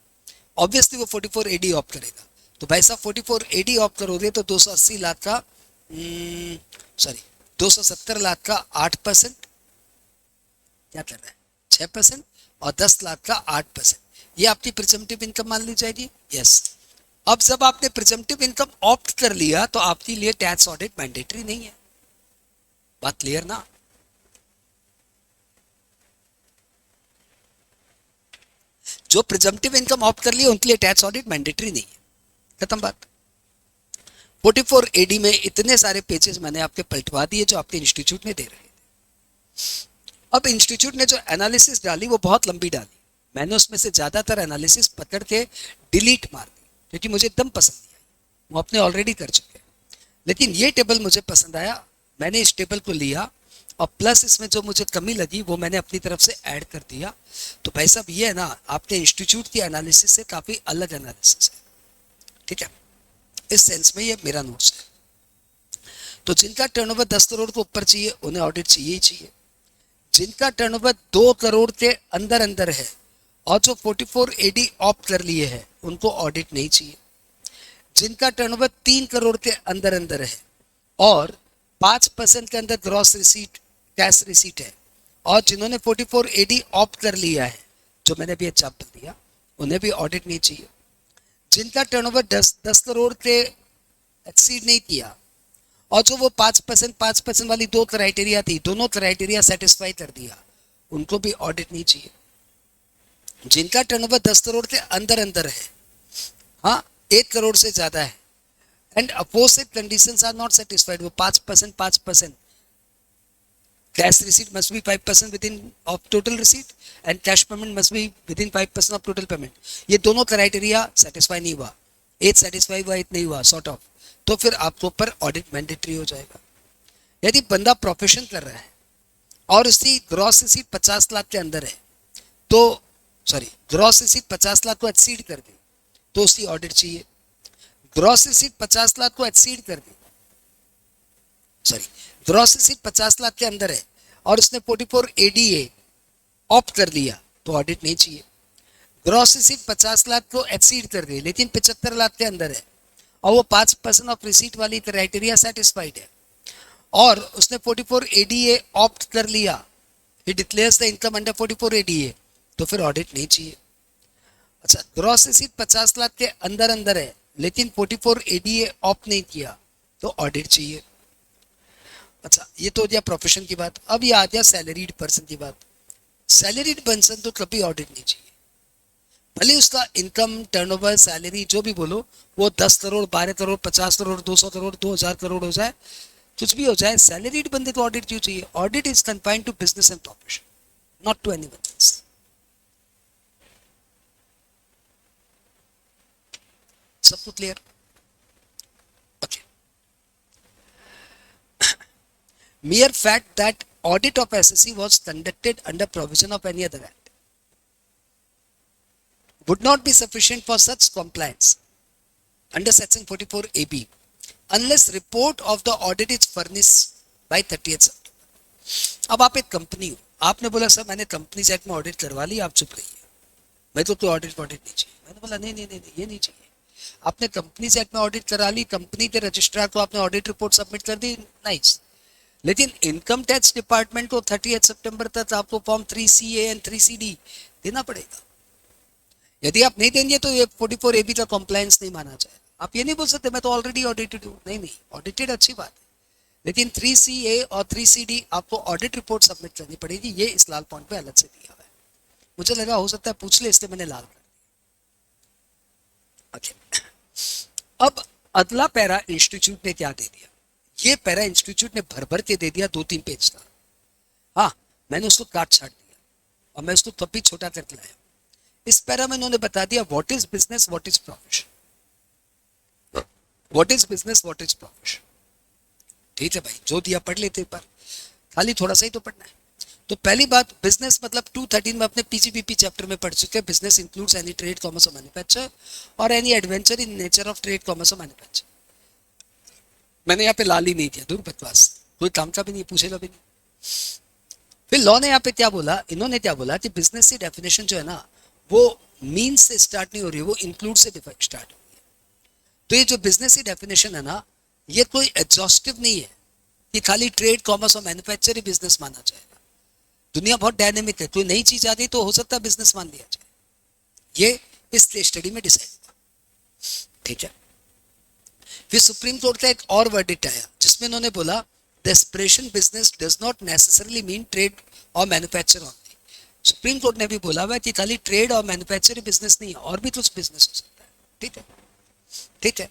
Speaker 1: ऑब्वियसली वो 44 AD ऑप्ट करेगा। तो भाई साहब 44 AD ऑप्ट करोगे तो 280 लाख का 270 लाख का 8% क्या कर रहा है 6% और 10 लाख का 8%, ये आपकी प्रिजम्पटिव इनकम मान ली जाएगी। यस, अब जब आपने प्रिजम्पटिव इनकम ऑप्ट कर लिया तो आपके लिए टैक्स ऑडिट मैंडेटरी नहीं है। बात क्लियर ना? जो प्रिजम्पटिव इनकम ऑप्ट कर लिया उनके लिए टैक्स ऑडिट मैंडेटरी नहीं है, खत्म बात। 44 AD में इतने सारे पेजेस मैंने आपके पलटवा दिए जो आपके इंस्टीट्यूट में दे रहे थे। अब इंस्टीट्यूट ने जो एनालिसिस डाली वो बहुत लंबी डाली, मैंने उसमें से ज्यादातर एनालिसिस पकड़ के डिलीट मार दी क्योंकि मुझे एकदम पसंद नहीं आई, वो अपने ऑलरेडी कर चुके हैं। लेकिन ये टेबल मुझे पसंद आया, मैंने इस टेबल को लिया और प्लस इसमें जो मुझे कमी लगी वो मैंने अपनी तरफ से ऐड कर दिया। तो भाई साहब ये है ना, आपके इंस्टीट्यूट की एनालिसिस से काफी अलग एनालिसिस है, ठीक है। इस सेंस में ये मेरा नोट्स है। तो जिनका टर्नओवर 10 करोड़ को ऊपर चाहिए उन्हें ऑडिट चाहिए ही चाहिए। जिनका टर्नओवर 2 करोड़ के अंदर अंदर है और जो 44 एडी ऑप्ट कर लिए हैं उनको ऑडिट नहीं चाहिए। जिनका टर्नओवर 3 करोड़ के अंदर अंदर है और 5% के अंदर ग्रॉस रिसीट कैश रिसीट है और जिन्होंने 44 एडी ऑप्ट कर लिया है, जो मैंने अभी एग्जाम्पल दिया, उन्हें भी ऑडिट नहीं चाहिए। जिनका टर्नओवर 10 करोड़ के एक्सीड नहीं किया और जो वो 5% वाली 2 क्राइटेरिया थी, दोनों क्राइटेरिया सेटिस्फाई कर दिया, उनको भी ऑडिट नहीं चाहिए। जिनका टर्नओवर 10 करोड़ के अंदर अंदर है, हाँ 1 करोड़ से ज्यादा है and opposite conditions are not satisfied, वो 5% cash receipt must be 5% within of total receipt and cash payment must be within 5% of total payment, ये दोनों क्राइटेरिया सेटिस्फाई नहीं हुआ, एक सेटिस्फाई हुआ एक नहीं हुआ सॉर्ट ऑफ, तो फिर आपके ऊपर ऑडिट मैंडेटरी हो जाएगा। यदि बंदा प्रोफेशन कर रहा है और उसकी ग्रॉस रिसीट 50 लाख के अंदर है, तो ग्रॉस रिसीट 50 लाख को एक्सीड कर दी तो उसकी ऑडिट चाहिए। ग्रॉस रिसीट 50 लाख को एक्सीड कर दी, ग्रॉस रिसीट 50 लाख के अंदर है और उसने 44 एडीए ऑप्ट कर लिया तो ऑडिट नहीं चाहिए। ग्रॉस रिसीट 50 लाख को एक्सीड कर दी लेकिन 75 लाख के अंदर है और वो 5% ऑफ रिसीट वाली क्राइटेरिया सेटिस्फाइड है और उसने 44 एडीए ऑप्ट कर लिया, he declares the income under 44 ADA, तो फिर ऑडिट नहीं चाहिए। अच्छा, ग्रॉस रिसीट 50 लाख के अंदर अंदर है लेकिन 44 एडीए ऑप्ट नहीं किया तो ऑडिट चाहिए। अच्छा, ये तो हो गया प्रोफेशन की बात। अब ये आ गया सैलरीड पर्सन की बात। सैलरीड पर्सन तो कभी ऑडिट नहीं चाहिए, भले उसका इनकम टर्नओवर सैलरी जो भी बोलो वो 10 करोड़ 12 करोड़ 50 करोड़ 200 करोड़ 2000 करोड़ हो जाए, कुछ भी हो जाए, सैलरीड बंदे को ऑडिट क्यों चाहिए? Audit is confined to business and profession, not to anyone else. सबको clear? Okay. Mere fact that audit of SSC was conducted under provision of any other act would not be sufficient for such compliance under section 44 AB unless report of the audit is furnished by 30th September। अब आप एक company हो, आपने बोला sir मैंने company act में audit करवा ली, आप चुप रहिए, मैं तो कोई ऑडिट नहीं चाहिए। मैंने बोला नहीं नहीं नहीं ये नहीं चाहिए। आपने कंपनी एक्ट में ऑडिट करा ली, कंपनी के रजिस्ट्रार को आपने ऑडिट रिपोर्ट सबमिट कर दी, नाइस, लेकिन इनकम टैक्स डिपार्टमेंट को 30 सितंबर तक आपको फॉर्म 3CA एंड 3CD देना पड़ेगा। यदि आप नहीं देंगे तो ये 44 AB का कॉम्प्लायंस नहीं माना जाए। आप ये नहीं बोल सकते मैं तो ऑलरेडी ऑडिटेड हूँ, नहीं नहीं, ऑडिटेड अच्छी बात है, लेकिन 3CA और 3CD आपको ऑडिट रिपोर्ट सबमिट करनी पड़ेगी। ये इस लाल पॉइंट पे अलग से दिया हुआ है, मुझे लगा हो सकता है पूछ ले इसलिए मैंने लाल कर दिया। अच्छा, अब अगला पैरा इंस्टीट्यूट ने क्या दे दिया? ये पैरा इंस्टीट्यूट ने भर भर के दे दिया, 2-3 पेज का। हाँ, मैंने उसको काट छाट दिया और मैं उसको कभी छोटा करके लाया। इस पैरा में उन्होंने बता दिया what is business, what is profession, what is business, what is profession. ठीक है भाई, जो दिया पढ़ लेते एक बार, खाली थोड़ा सा ही तो पढ़ना है। तो पहली बात, बिजनेस मतलब 213 में अपने PGBP चैप्टर में पढ़ चुके हैं। Business includes any trade, commerce और मैन्युफैक्चर और any adventure in nature of trade, commerce और मैन्युफैक्चर। मैंने यहाँ पे लाल ही नहीं दिया, दूर बकवास, कोई काम का भी नहीं, पूछेगा भी नहीं। फिर लॉ ने यहाँ पे क्या बोला, इन्होंने क्या बोला कि बिजनेस की डेफिनेशन जो है ना वो मीन्स से स्टार्ट नहीं हो रही है, वो इंक्लूड से स्टार्ट हो रही है। तो ये जो बिजनेस की डेफिनेशन है ना, ये कोई एग्जॉस्टिव नहीं है कि खाली ट्रेड, कॉमर्स और मैन्युफैक्चर ही बिजनेस माना जाएगा। दुनिया बहुत डायनेमिक है, कोई नई चीज आ गई तो हो सकता है बिजनेस मान लिया जाए। ये इस स्टडी में डिसाइड हुआ, ठीक है। फिर सुप्रीम कोर्ट का एक और वर्डिक्ट आया जिसमें उन्होंने बोला the expression business does not necessarily mean trade और मैन्युफैक्चर ओनली। सुप्रीम कोर्ट ने भी बोला हुआ कि खाली ट्रेड और मैन्युफैक्चर बिजनेस नहीं है, और भी कुछ बिजनेस हो सकता है, ठीक है, ठीक है।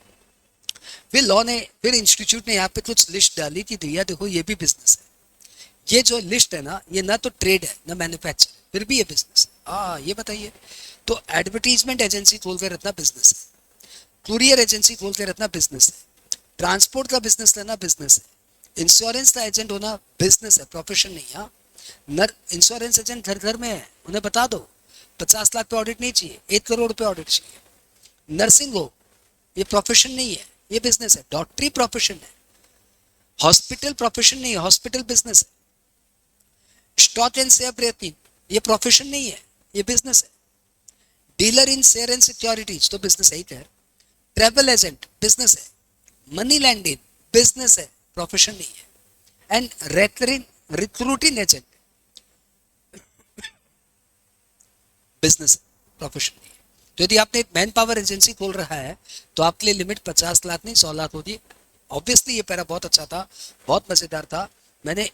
Speaker 1: फिर लॉ ने, फिर इंस्टीट्यूट ने यहाँ पे कुछ लिस्ट डाली कि भैया देखो ये भी बिजनेस है, ये जो लिस्ट है ना, ये ना तो ट्रेड है ना मैन्युफैक्चर, फिर भी ये बिजनेस है। ये बताइए, तो एडवर्टीजमेंट एजेंसी खोल के रखना बिजनेस है, कुरियर एजेंसी खोल के रखना बिजनेस है, ट्रांसपोर्ट का बिजनेस लेना बिजनेस है, इंश्योरेंस का एजेंट होना बिजनेस है, प्रोफेशन नहीं। हाँ, नर इंश्योरेंस एजेंट घर घर में है, उन्हें बता दो 50 लाख पे ऑडिट नहीं चाहिए, 1 करोड़ पे ऑडिट चाहिए। नर्सिंग हो, ये प्रोफेशन नहीं है, ये बिजनेस है। डॉक्टरी प्रोफेशन है, हॉस्पिटल प्रोफेशन नहीं है, हॉस्पिटल बिजनेस है। स्टॉक एंड शेयर ब्रोकिंग, ये प्रोफेशन नहीं है, ये बिजनेस है। Dealer in share and securities तो बिजनेस है ही। खैर, ट्रैवल एजेंट बिजनेस है, मनी लैंडिंग बिजनेस है, प्रोफेशन नहीं है। एंड रिक्रूटिंग एजेंट बिजनेस है, प्रोफेशन नहीं है। तो यदि आपने एक मैन पावर एजेंसी खोल रहा है तो आपके लिए लिमिट 50 लाख नहीं 100 लाख होगी। ऑब्वियसली ये पैरा बहुत अच्छा था, बहुत मजेदार था, मैंने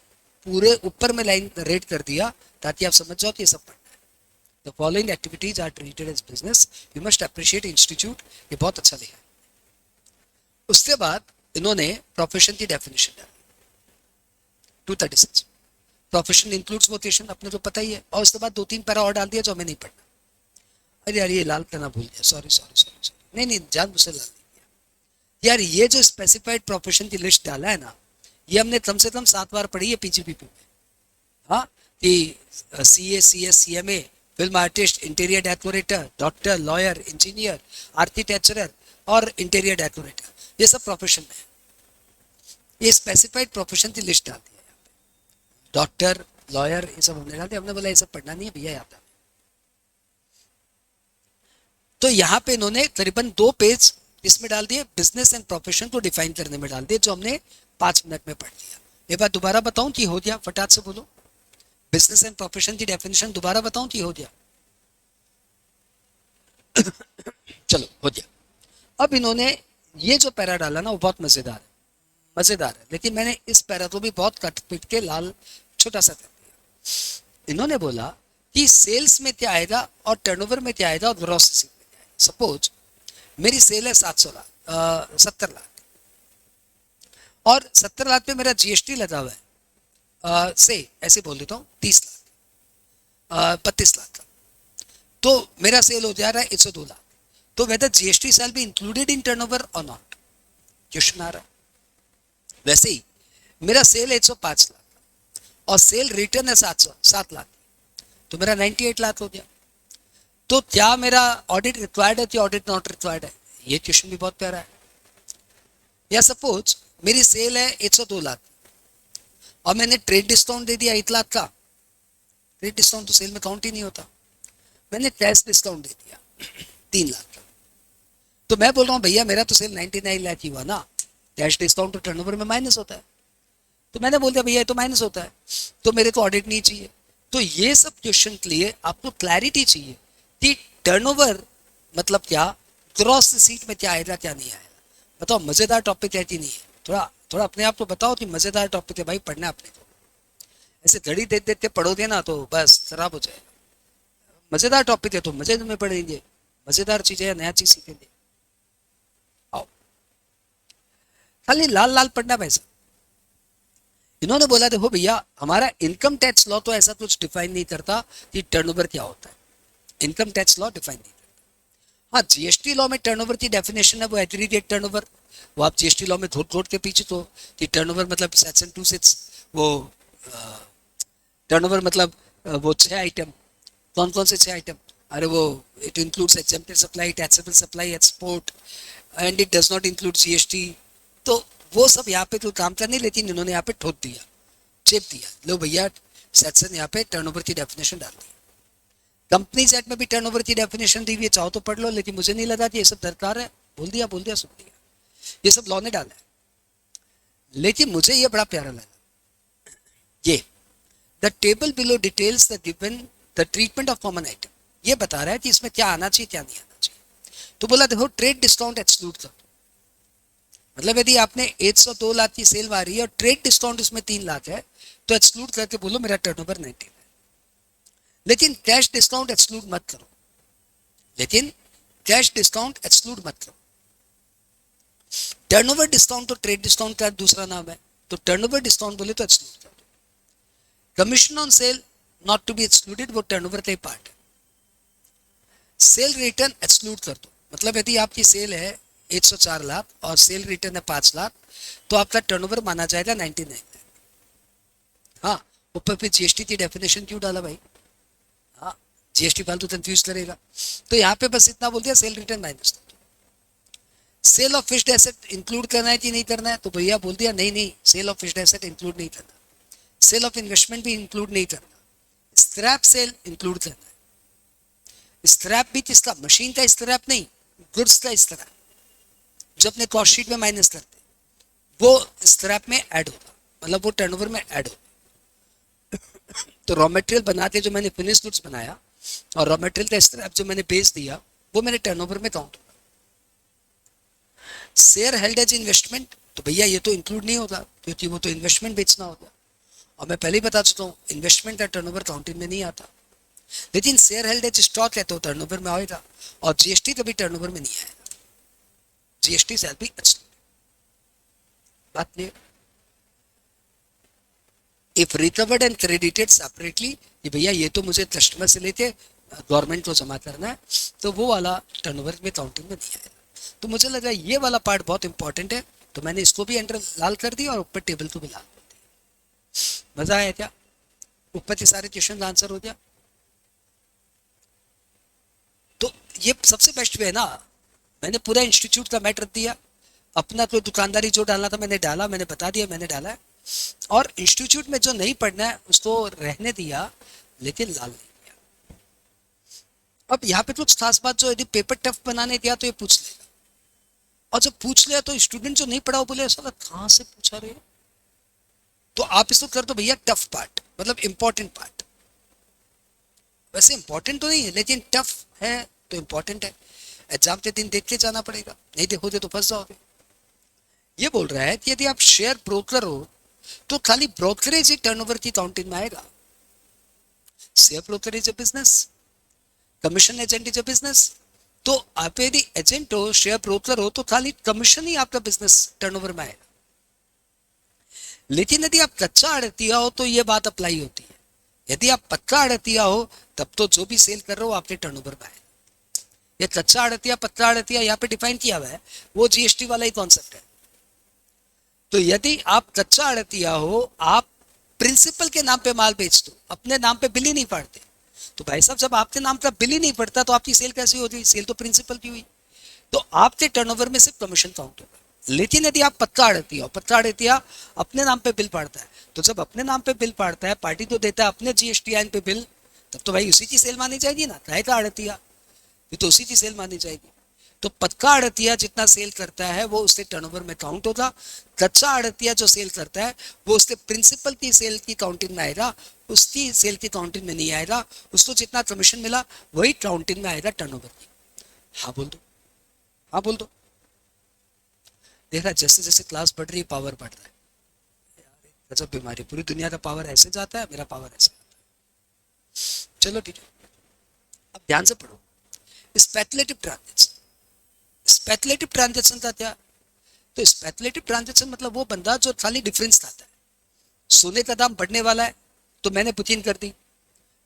Speaker 1: पूरे ऊपर में लाइन रेड कर दिया ताकि आप समझ जाओ कि ये सब पढ़ना है। The following activities are treated as business, you must appreciate institute, ये बहुत अच्छा लिखा है। उसके बाद इन्होंने प्रोफेशन की डेफिनेशन डाली 236। प्रोफेशन इंक्लूड्स वोकेशन, अपने तो पता ही है। और उसके बाद 2-3 पैरा और डाल दिया जो हमें नहीं पढ़ना। अरे यार ये लाल करना भूल गया, सॉरी सॉरी सॉरी सॉरी, नहीं जान मुझसे लाल नहीं किया यार। ये जो स्पेसिफाइड प्रोफेशन की लिस्ट डाला है ना, ये हमने कम से कम 7 बार पढ़ी है पीजीपीपी में। हाँ, कि CA CS CMA, film artist, interior decorator, doctor, lawyer, engineer, architecturer और इंटीरियर डेकोरेटर, ये सब प्रोफेशन में है। ये स्पेसिफाइड प्रोफेशन की लिस्ट डाल दी है यहाँ पे। डॉक्टर, लॉयर, ये सब हमने डाल दिया। हमने बोला ये सब पढ़ना नहीं है भैया, याद है। तो यहाँ पे इन्होंने करीबन 2 पेज इसमें डाल दिए, बिजनेस एंड प्रोफेशन को डिफाइन करने में डाल दिए, जो हमने 5 मिनट में पढ़ लिया। एक बार दोबारा बताऊं कि हो गया, फटाक से बोलो। बिजनेस एंड प्रोफेशन की डेफिनेशन दोबारा बताऊं कि हो गया? चलो हो गया। अब इन्होंने ये जो पैरा डाला ना वो बहुत मजेदार है, मजेदार है, लेकिन मैंने इस पैरा को भी बहुत कट पिट के लाल छोटा सा कर दिया। इन्होंने बोला कि सेल्स में क्या आएगा और टर्नओवर में क्या आएगा और ग्रॉस रिसीट में क्या आएगा। सपोज मेरी सेल है 700 लाख 70 लाख और 70 लाख पे मेरा जीएसटी लगा हुआ है, से ऐसे बोल देता हूँ 30 लाख 32 लाख का, तो मेरा सेल हो जा रहा है 102 लाख। तो whether GST shall be included in turnover और नॉट, क्वेश्चन आ रहा है। वैसे ही मेरा सेल 105 लाख और सेल रिटर्न है 7 लाख, तो मेरा 98 लाख हो गया। तो क्या मेरा ऑडिट रिक्वायर्ड है कि ऑडिट नॉट रिक्वायर्ड है? ये क्वेश्चन भी बहुत प्यारा है। या सपोज मेरी सेल है 102 लाख और मैंने ट्रेड डिस्काउंट दे दिया 1 लाख का। ट्रेड डिस्काउंट तो सेल में काउंट ही नहीं होता। मैंने कैश डिस्काउंट दे दिया 3 लाख का, तो मैं बोल रहा हूँ भैया मेरा तो सेल 99 लाख ही हुआ ना, कैश डिस्काउंट तो टर्नओवर में माइनस होता है। तो मैंने बोल दिया भैया ये तो माइनस होता है, तो मेरे को ऑडिट नहीं चाहिए। तो ये सब क्वेश्चन के लिए आपको क्लैरिटी चाहिए कि टर्नओवर मतलब क्या, ग्रॉस रिसीट में क्या आएगा क्या नहीं आएगा। बताओ मजेदार टॉपिक है कि नहीं है? थोड़ा थोड़ा अपने आप को बताओ कि मजेदार टॉपिक है भाई, पढ़ना अपने को। ऐसे घड़ी देख देख के पढ़ोगे ना तो बस खराब हो जाएगा। मजेदार टॉपिक है तो मजे में पढ़ेंगे, मजेदार चीजें या नया चीज सीखेंगे। आओ, खाली लाल लाल पढ़ना पैसा। इन्होंने बोला देखो भैया हमारा इनकम टैक्स लॉ तो ऐसा कुछ डिफाइन नहीं करता कि टर्नओवर क्या होता है। इनकम टैक्स लॉ डिफाइन नहीं करता। हाँ, जीएसटी लॉ में टर्नओवर की डेफिनेशन है वो एग्रीगेट टर्नओवर, वो आप जीएसटी लॉ में घोट के पीछे तो कि टर्नओवर मतलब सेक्शन 2(6) वो टर्नओवर मतलब वो 6 आइटम। कौन कौन से 6 आइटम? अरे वो it includes exempted supply, taxable supply, export and it does not include GST. तो वो सब यहाँ पे तो काम करने, लेकिन इन्होंने यहाँ पे ठोक दिया, चेप दिया, लो भैया सेक्शन यहाँ पे टर्नओवर की डेफिनेशन डाल दी। कंपनीज एक्ट में भी टर्नओवर की डेफिनेशन दी हुई है, चाहो तो पढ़ लो, लेकिन मुझे नहीं लगा कि ये सब दरकार है। बोल दिया सुन दिया, ये सब लॉ ने डाला है। लेकिन मुझे ये बड़ा प्यारा लगा, ये the table below details the given the treatment of common item, ये बता रहा है कि इसमें क्या आना चाहिए क्या नहीं आना चाहिए। तो बोला देखो ट्रेड डिस्काउंट एक्सक्लूड कर, मतलब यदि आपने 102 लाख की सेल मारी है और ट्रेड डिस्काउंट उसमें 3 लाख है तो एक्सक्लूड करके बोलो मेरा टर्नओवर 19 है। लेकिन कैश डिस्काउंट एक्सक्लूड मत करो, लेकिन कैश डिस्काउंट एक्सक्लूड मत करो। टर्नओवर डिस्काउंट तो ट्रेड डिस्काउंट का दूसरा नाम है, तो टर्नओवर डिस्काउंट बोले तो एक्सक्लूड कर दो। Commission on sale not to be excluded, वो टर्नओवर का ही पार्ट है। सेल रिटर्न एक्सक्लूड कर दो, मतलब यदि आपकी सेल है 104 लाख और सेल रिटर्न है 5 लाख, तो आपका टर्नओवर माना जाएगा 99 लाख। हाँ, ऊपर पे जीएसटी की डेफिनेशन क्यों डाला भाई? हाँ, जीएसटी फालतू कंफ्यूज करेगा, तो यहाँ पे बस इतना बोल दिया sale return minus. Sale of fixed asset include करना है कि नहीं करना है, तो भैया बोल दिया नहीं नहीं, sale of fixed asset include नहीं करना, सेल ऑफ इन्वेस्टमेंट भी इंक्लूड नहीं करना, स्क्रैप सेल इंक्लूड करना है। स्क्रैप भी किसका? मशीन का स्क्रैप नहीं, गुड्स का स्क्रैप, जो अपने कॉस्ट शीट में माइनस करते वो स्क्रैप में ऐड होगा, मतलब वो टर्नओवर में ऐड होगा। तो रॉ मटेरियल बनाते जो मैंने फिनिश गुड्स बनाया और रॉ मटेरियल का स्क्रैप जो मैंने बेच दिया, वो मेरे टर्नओवर में काउंट होगा। शेयर हेल्ड एज इन्वेस्टमेंट, तो भैया ये तो इंक्लूड नहीं होगा क्योंकि वो तो इन्वेस्टमेंट बेचना होगा, और मैं पहले ही बता चुका हूँ इन्वेस्टमेंट का टर्नओवर काउंटिंग में नहीं आता। लेकिन शेयर हेल्ड एज स्टॉक है तो टर्नओवर में आएगा, और जीएसटी कभी टर्नओवर में नहीं आएगा, जीएसटी से भी अच्छा बात clear. If recovered and credited separately, कि भैया ये तो मुझे कस्टमर से लेके गवर्नमेंट को जमा करना है, तो वो वाला टर्नओवर में काउंटिंग में नहीं आएगा। तो मुझे लगा ये वाला पार्ट बहुत इंपॉर्टेंट है, तो मैंने इसको भी अंडर लाल कर दिया और ऊपर टेबल को भी लाल कर दिया। मजा आया क्या? ऊपर के सारे क्वेश्चन का आंसर हो गया। तो ये सबसे बेस्ट वे है ना, मैंने पूरा इंस्टीट्यूट का मैटर दिया, अपना तो दुकानदारी जो डालना था मैंने डाला, मैंने बता दिया मैंने डाला है, और इंस्टीट्यूट में जो नहीं पढ़ना है उसको रहने दिया, लेकिन लाल नहीं किया। अब यहाँ पे कुछ खास बात, जो यदि पेपर टफ बनाने दिया तो ये पूछ लेगा, और जब पूछ लिया तो स्टूडेंट जो नहीं पढ़ा वो बोले ऐसा कहाँ से पूछा रहे, तो आप इसको कर दो भैया टफ पार्ट, मतलब इंपॉर्टेंट पार्ट। वैसे इंपॉर्टेंट तो नहीं है लेकिन टफ है तो इंपॉर्टेंट है, एग्जाम के दिन देख के जाना पड़ेगा, नहीं देखोगे तो फंस जाओगे। ये बोल रहा है कि यदि आप शेयर ब्रोकर हो तो खाली ब्रोकरेज ही टर्नओवर की काउंटिंग में आएगा। Share brokerage business, commission agent is business, तो आप यदि एजेंट हो, शेयर ब्रोकर हो, तो खाली कमीशन ही आपका बिजनेस टर्नओवर में आएगा। लेकिन यदि आप कच्चा आड़तिया हो तो ये बात अप्लाई होती है, यदि आप पक्का आड़तिया हो तब तो जो भी सेल कर रहे हो आपके टर्नओवर में आएगा। ये कच्चा आड़तिया पक्का आड़तिया यहाँ पे डिफाइन किया हुआ है, वो जीएसटी वाला ही कॉन्सेप्ट है। तो यदि आप कच्चा आड़तिया हो, आप प्रिंसिपल के नाम पे माल बेच दो, अपने नाम पे बिल ही नहीं फाड़ते, तो भाई साहब जब आपके नाम का बिल ही नहीं पड़ता तो आपकी सेल कैसी होती? सेल तो प्रिंसिपल की हुई, तो आपके टर्नओवर में सिर्फ कमीशन काउंट होगा। लेकिन यदि आप पक्का आड़तिया हो, पक्का आड़तिया अपने नाम पे बिल पाड़ता है, तो जब अपने नाम पे बिल पाड़ता है, पार्टी तो देता है अपने जीएसटीआईएन पे बिल, तब तो भाई उसी की सेल मानी जाएगी ना, काहे का आड़तिया, ये तो उसी की सेल मानी जाएगी। तो पक्का आड़तिया जितना सेल करता है वो उसके टर्नओवर में काउंट होगा, कच्चा आड़तिया जो सेल करता है वो उसके प्रिंसिपल की सेल की काउंटिंग में आएगा, उसकी सेल की काउंटिंग में नहीं आएगा, उसको जितना कमीशन मिला वही काउंटिंग में आएगा टर्नओवर की। हाँ बोल दो, हाँ बोल दो। देख रहा जैसे जैसे क्लास बढ़ रही है पावर बढ़ रहा है, गजब बीमारी, पूरी दुनिया का पावर ऐसे जाता है, मेरा पावर ऐसे जाता है। चलो ठीक है, अब ध्यान से पढ़ो। स्पेकुलेटिव ट्रांजेक्शन, स्पेकुलेटिव ट्रांजेक्शन का क्या? तो स्पेकुलेटिव ट्रांजेक्शन मतलब वो बंदा जो खाली डिफरेंस खाता है, सोने का दाम बढ़ने वाला है तो मैंने बुकिंग कर दी,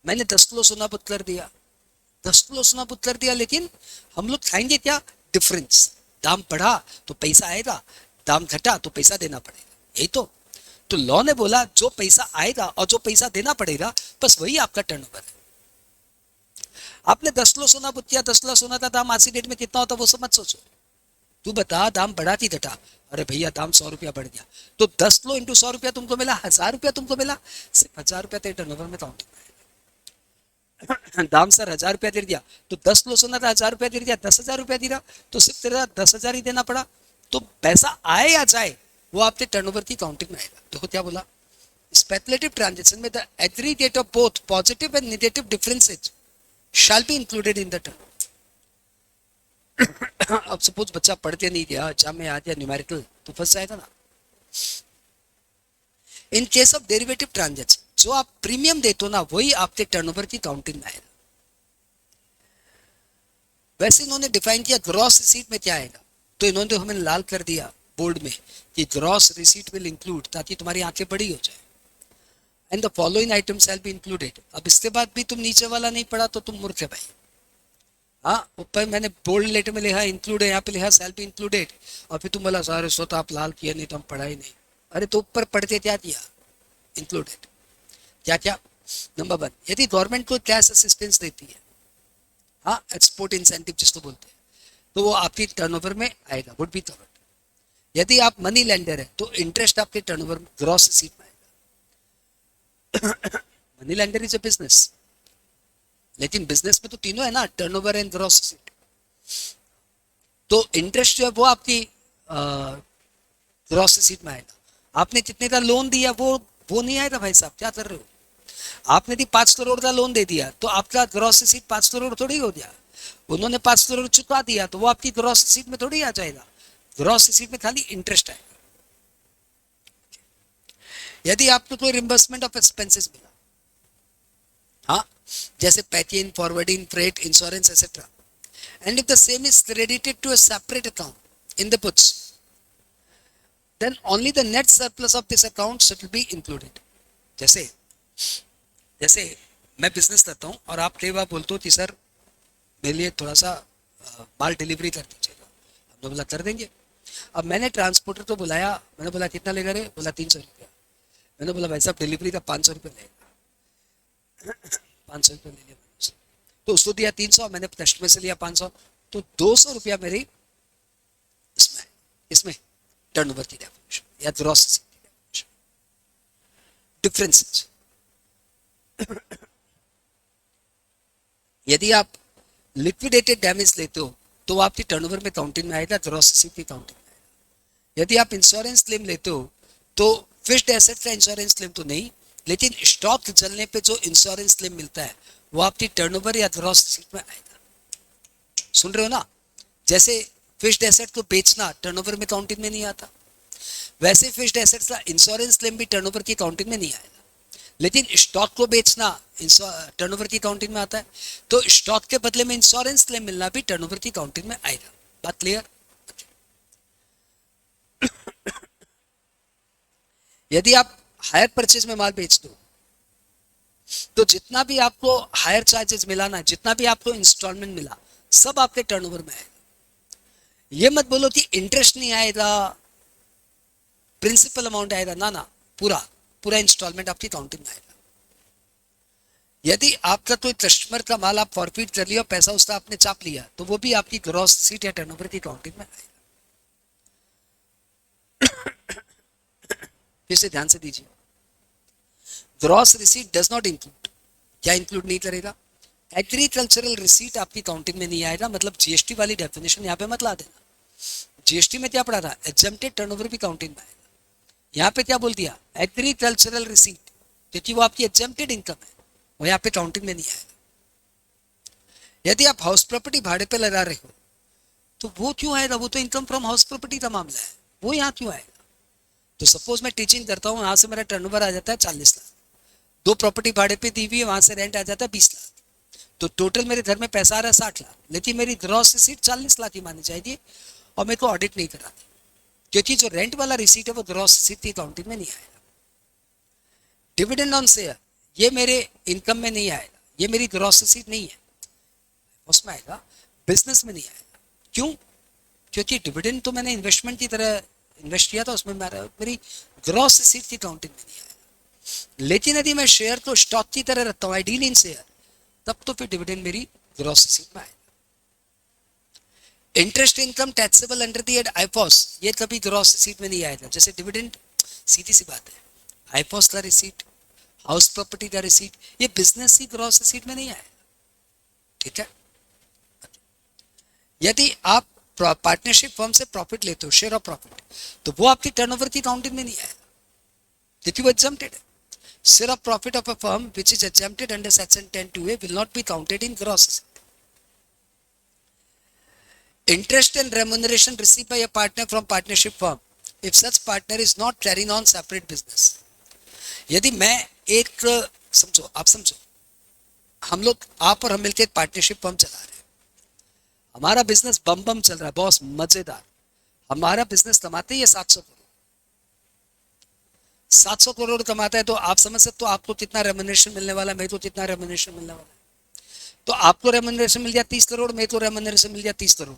Speaker 1: मैंने 10 किलो सोना बुक कर दिया, 10 किलो सोना बुक कर दिया, लेकिन हम लोग खाएंगे क्या? डिफरेंस। दाम बढ़ा तो पैसा आएगा, दाम घटा तो पैसा देना पड़ेगा, यही तो लॉ ने बोला जो पैसा आएगा और जो पैसा देना पड़ेगा बस वही आपका टर्नओवर है। आपने 10 किलो सोना बुक किया, 10 किलो सोना का दाम आज की डेट में कितना होता है वो सब मत सोचो, तू बता दाम बढ़ा कि घटा? अरे भैया दाम 100 रुपया बढ़ गया, तो 10 किलो इंटू 100 रुपया तुमको मिला, 1000 रुपया तुमको मिला, सिर्फ 1000 रुपया तेरे टर्नओवर में काउंट दाम सर 1000 रुपया दे दिया, तो 10 किलो सोना था 1000 रुपया दे दिया, 10,000 रुपया दे रहा, तो सिर्फ तेरा 10,000 ही देना पड़ा। तो पैसा आए या जाए वो आपके टर्नओवर की काउंटिंग में आएगा। देखो क्या बोला, स्पेकुलेटिव ट्रांजेक्शन में the aggregate of both positive and negative differences shell be included in the turn. अब सपोज बच्चा पढ़ते नहीं गया, एग्जाम में आ गया न्यूमेरिकल, तो फंस जाएगा ना। In case of derivative transaction, जो आप प्रीमियम देते हो ना वही आपके टर्नओवर की काउंटिंग में आएगा। वैसे इन्होंने डिफाइन किया ग्रॉस रिसीट में क्या आएगा, तो इन्होंने हमें लाल कर दिया बोर्ड में कि ग्रॉस रिसीट विल इंक्लूड, ताकि तुम्हारी आंखें बड़ी हो जाए। And the following items have been included. अब इसके बाद भी तुम नीचे वाला नहीं पढ़ा तो तुम मूर्ख है भाई। हाँ, ऊपर मैंने बोल्ड लेटर में लिखा इंक्लूड है, यहाँ पे लिखा सेल बी इंक्लूडेड, और फिर तुम बोला सारे सोता आप लाल किया नहीं तो हम पढ़ा ही नहीं। अरे तो ऊपर पढ़ते क्या दिया, इंक्लूडेड क्या क्या। नंबर 1, यदि गवर्नमेंट को कैश असिस्टेंस देती है, हाँ एक्सपोर्ट इंसेंटिव जिसको बोलते हैं, तो वो आपकी टर्नओवर में आएगा, वुड बी कवर्ड। यदि आप मनी लेंडर है तो इंटरेस्ट आपके टर्नओवर में, ग्रॉस रिसीट में आएगा। Money lender is a business, लेकिन बिजनेस में तो तीनों है ना, टर्नओवर एंड ग्रॉस रिसीट। तो इंटरेस्ट जो है वो आपकी ग्रॉस रिसीट में आएगा। आपने कितने का लोन दिया वो नहीं आएगा भाई साहब, क्या कर रहे हो। आपने दी 5 करोड़ का लोन दे दिया तो आपका ग्रॉस रिसीट 5 करोड़ थोड़ी हो गया। उन्होंने 5 करोड़ चुका दिया तो वो आपकी ग्रॉस रिसीट में थोड़ी आ जाएगा। ग्रॉस रिसीट में खाली इंटरेस्ट आएगा। यदि आपको कोई रिम्बर्समेंट ऑफ एक्सपेंसेस मिला, हाँ, जैसे packing, forwarding, freight, insurance etcetera, and if the same is credited to a separate account in the books, then only the net surplus of this account should be included। जैसे जैसे मैं business करता हूँ और आप कई बार बोलते हो कि सर मेरे लिए थोड़ा सा माल डिलीवरी कर दीजिएगा, हमने बोला कर देंगे। अब मैंने ट्रांसपोर्टर को बुलाया, मैंने बोला कितना लेगा रे, बोला 300 रुपया। मैंने बोला भाई साहब डिलीवरी का 500 रुपये लेगा। 500 रुपये ले लिया मैंने, तो उसको दिया 300, मैंने कस्टमर से लिया 500, तो 200 रुपया मेरी इसमें इसमें टर्नओवर की डेफिनेशन या ग्रॉस की डेफिनेशन डिफरेंसेस। यदि आप लिक्विडेटेड डैमेज लेते हो तो वो आपकी टर्नओवर में काउंटिंग में आएगा, ग्रॉस रिसीट की काउंटिंग में आएगा। यदि आप इंश्योरेंस क्लेम लेते हो तो फिक्स्ड एसेट का इंश्योरेंस क्लेम तो नहीं, लेकिन स्टॉक जलने पे जो इंश्योरेंस क्लेम मिलता है वो आपकी टर्नओवर या ग्रॉस रिसीट में आएगा। सुन रहे हो ना, जैसे फिक्स्ड एसेट को बेचना टर्नओवर में काउंटिंग में नहीं आता, वैसे फिक्स्ड एसेट्स का इंश्योरेंस क्लेम भी टर्नओवर की काउंटिंग में नहीं आएगा, लेकिन स्टॉक को बेचना टर्नओवर की काउंटिंग में आता है, तो स्टॉक के बदले में इंश्योरेंस क्लेम मिलना भी टर्नओवर की काउंटिंग में आएगा। बात क्लियर। यदि आप हायर परचेज में माल बेच दो तो जितना भी आपको हायर चार्जेस मिला ना, जितना भी आपको इंस्टॉलमेंट मिला, सब आपके टर्नओवर में आएगा। ये मत बोलो कि इंटरेस्ट नहीं आएगा, प्रिंसिपल अमाउंट आएगा, ना ना, पूरा पूरा इंस्टॉलमेंट आपकी काउंटिंग में आएगा। यदि आपका कोई कस्टमर का माल आप फॉरफिट कर लिया, पैसा उसका आपने चाप लिया, तो वो भी आपकी ग्रॉस रिसीट या टर्नओवर की काउंटिंग में आएगा। फिर से ध्यान से दीजिए, gross receipt does not include, क्या इंक्लूड नहीं करेगा, एग्रीकल्चरल रिसीट आपकी काउंटिंग में नहीं आएगा। मतलब जीएसटी वाली डेफिनेशन यहाँ पे मत ला देना। जीएसटी में क्या पढ़ा था, एग्जेम्प्टेड टर्नओवर भी काउंटिंग में आएगा। यहाँ पे क्या बोल दिया, एग्रीकल्चरल रिसीट, क्योंकि वो आपकी एग्जेम्प्टेड इनकम है, वो यहाँ पे काउंटिंग में नहीं आएगा। यदि आप हाउस प्रॉपर्टी भाड़े पे लगा रहे हो तो वो क्यों आएगा, वो तो इनकम फ्रॉम हाउस प्रॉपर्टी का मामला है, वो यहाँ क्यों आएगा। तो सपोज मैं टीचिंग करता हूँ, यहाँ से मेरा टर्नओवर आ जाता है 40 लाख, 2 प्रॉपर्टी भाड़े पे दी हुई है, वहां से रेंट आ जाता है 20 लाख, तो टोटल मेरे घर में पैसा आ रहा है 60 लाख, लेकिन मेरी ग्रॉस रिसीट 40 लाख ही मानी जाएगी और मेरे को ऑडिट नहीं कराती, क्योंकि जो रेंट वाला रिसीट है वो ग्रॉस रिसीट की काउंटिंग में नहीं आएगा। डिविडेंड ऑन शेयर, ये मेरे इनकम में नहीं आएगा, ये मेरी ग्रॉस रिसीट नहीं है, उसमें आएगा, बिजनेस में नहीं आएगा। क्यों, क्योंकि डिविडेंड तो मैंने इन्वेस्टमेंट की तरह इन्वेस्ट किया था, उसमें मेरी ग्रॉस रिसीट की काउंटिंग में नहीं आएगा। लेकिन यदि मैं शेयर को स्टॉक की तरह रखता हूँ, आई डील इन शेयर, तब तो फिर डिविडेंड मेरी ग्रॉस रिसीट में आएगा। Interest income taxable under the आईपॉस, ये कभी ग्रॉस रिसीट में नहीं आएगा। जैसे डिविडेंड, सीधी सी बात है, आईपॉस का रिसीट, हाउस प्रॉपर्टी का रिसीट, ये बिजनेस की ग्रॉस रिसीट में नहीं आएगा। ठीक है। यदि आप पार्टनरशिप फर्म से प्रॉफिट लेते हो, शेयर ऑफ प्रॉफिट, तो वो आपकी टर्नओवर की काउंटिंग में नहीं आएगा, क्योंकि वो एग्जम्प्टेड है। Share of profit of a firm which is exempted under section 10(2)(a) will not be counted in gross receipt. Interest and remuneration received by a partner from partnership firm if such partner is not carrying on separate business. यदि मैं एक, समझो, आप समझो, हम लोग, आप और हम मिलकर एक पार्टनरशिप फर्म चला रहे हैं, हमारा बिजनेस बम बम चल रहा है, बहुत मजेदार, हमारा बिजनेस कमाते ही 700 करोड़, 700 करोड़ कमाता है तो आप समझ सकते हो आपको कितना रेम्युनरेशन मिलने वाला है, मैं तो कितना रेम्युनरेशन मिलने वाला है। तो आपको रेम्युनरेशन मिल गया 30 करोड़, मैं तो रेम्युनरेशन मिल गया 30 करोड़।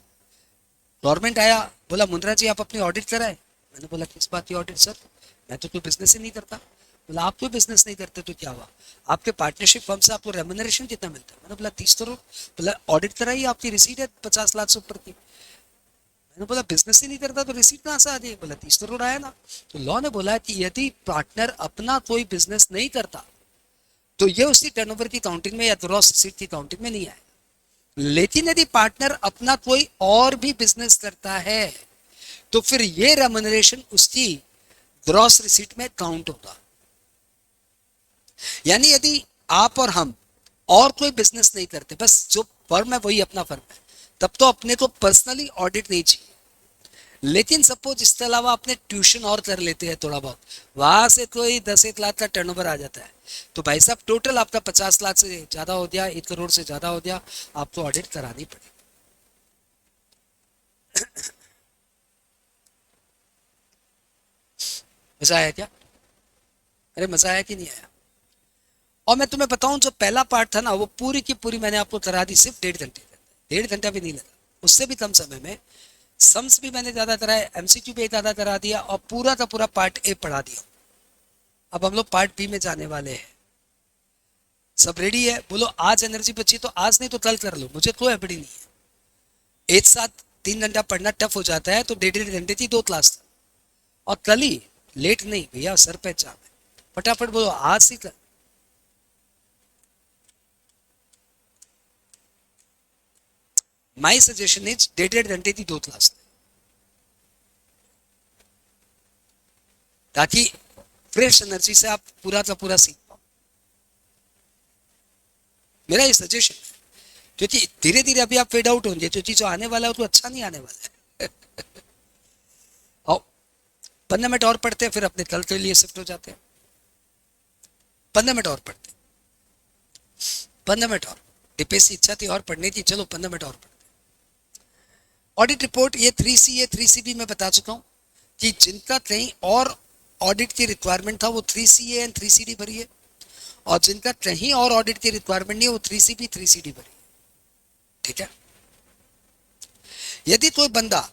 Speaker 1: गवर्नमेंट आया, बोला मुंद्रा जी आप अपनी ऑडिट कराए। मैंने बोला किस बात की ऑडिट सर, मैं तो कोई बिजनेस ही नहीं करता। बोला आप कोई बिजनेस नहीं करते तो क्या हुआ, आपके पार्टनरशिप फर्म से आपको रेम्युनरेशन कितना मिलता है। मैंने बोला 30 करोड़। बोला ऑडिट कराइए, आपकी रिसीट है 50 लाख से ऊपर की। मैंने बोला बिजनेस ही नहीं करता तो रिसीट कहाँ से आ जाए। बोला 30 करोड़ आया ना। तो लॉ ने बोला कि यदि पार्टनर अपना कोई बिजनेस नहीं करता तो ये उसकी टर्नओवर की काउंटिंग में या ग्रॉस रिसीट की काउंटिंग में नहीं आएगा। लेकिन यदि पार्टनर अपना कोई और भी बिजनेस करता है तो फिर ये रेम्युनरेशन उसकी ग्रॉस रिसीट में काउंट होगा। यानी यदि आप और हम और कोई बिजनेस नहीं करते, बस जो फर्म है वही अपना फर्म है, तब तो अपने को पर्सनली ऑडिट नहीं चाहिए। लेकिन सपोज इसके अलावा अपने ट्यूशन और कर लेते हैं थोड़ा बहुत, वहां से कोई 10-1 लाख का टर्नओवर आ जाता है, तो भाई साहब टोटल आपका 50 लाख से ज्यादा हो गया, 1 करोड़ से ज्यादा हो गया, आपको ऑडिट करानी पड़ेगी। मजा आया क्या? अरे मजा आया कि नहीं आया? और मैं तुम्हें बताऊं जो पहला पार्ट था ना वो पूरी की पूरी मैंने आपको करा दी सिर्फ 1.5 घंटे के अंदर। 1.5 घंटा भी नहीं लगा, उससे भी कम समय में। सम्स भी मैंने ज्यादा कराए, एमसीक्यू भी ज्यादा करा दिया और पूरा का पूरा पार्ट ए पढ़ा दिया। अब हम लोग पार्ट बी में जाने वाले हैं। सब रेडी है? बोलो आज एनर्जी बची तो आज, नहीं तो कल कर लो, मुझे कोई हड़बड़ी नहीं है। एक साथ 3 घंटा पढ़ना टफ हो जाता है, तो 1.5 घंटे की 2 क्लास था। और कल ही, लेट नहीं भैया, सर पे एग्जाम है, फटाफट बोलो आज ही कर। माई सजेशन इज 1.5 घंटे की 2 क्लास, ताकि फ्रेश एनर्जी से आप पूरा का पूरा सीख पाओ। मेरा ये सजेशन है, क्योंकि धीरे धीरे अभी आप फेड आउट होंगे, जो चीज आने वाला है तो अच्छा नहीं आने वाला है। और 15 मिनट और पढ़ते हैं, फिर अपने कल के लिए शिफ्ट हो जाते हैं। 15 मिनट और पढ़ते हैं, 15 मिनट और। दीपेश की इच्छा थी और पढ़ने की, चलो 15 मिनट और पढ़ते हैं। ऑडिट रिपोर्ट ये 3C ये 3CB में बता चुका हूं कि जिनका कहीं और ऑडिट की रिक्वायरमेंट था वो 3CA एंड 3CD भरिए, और जिनका कहीं और ऑडिट की रिक्वायरमेंट नहीं है वो 3CB 3CD भरिए। ठीक है? यदि कोई बंदा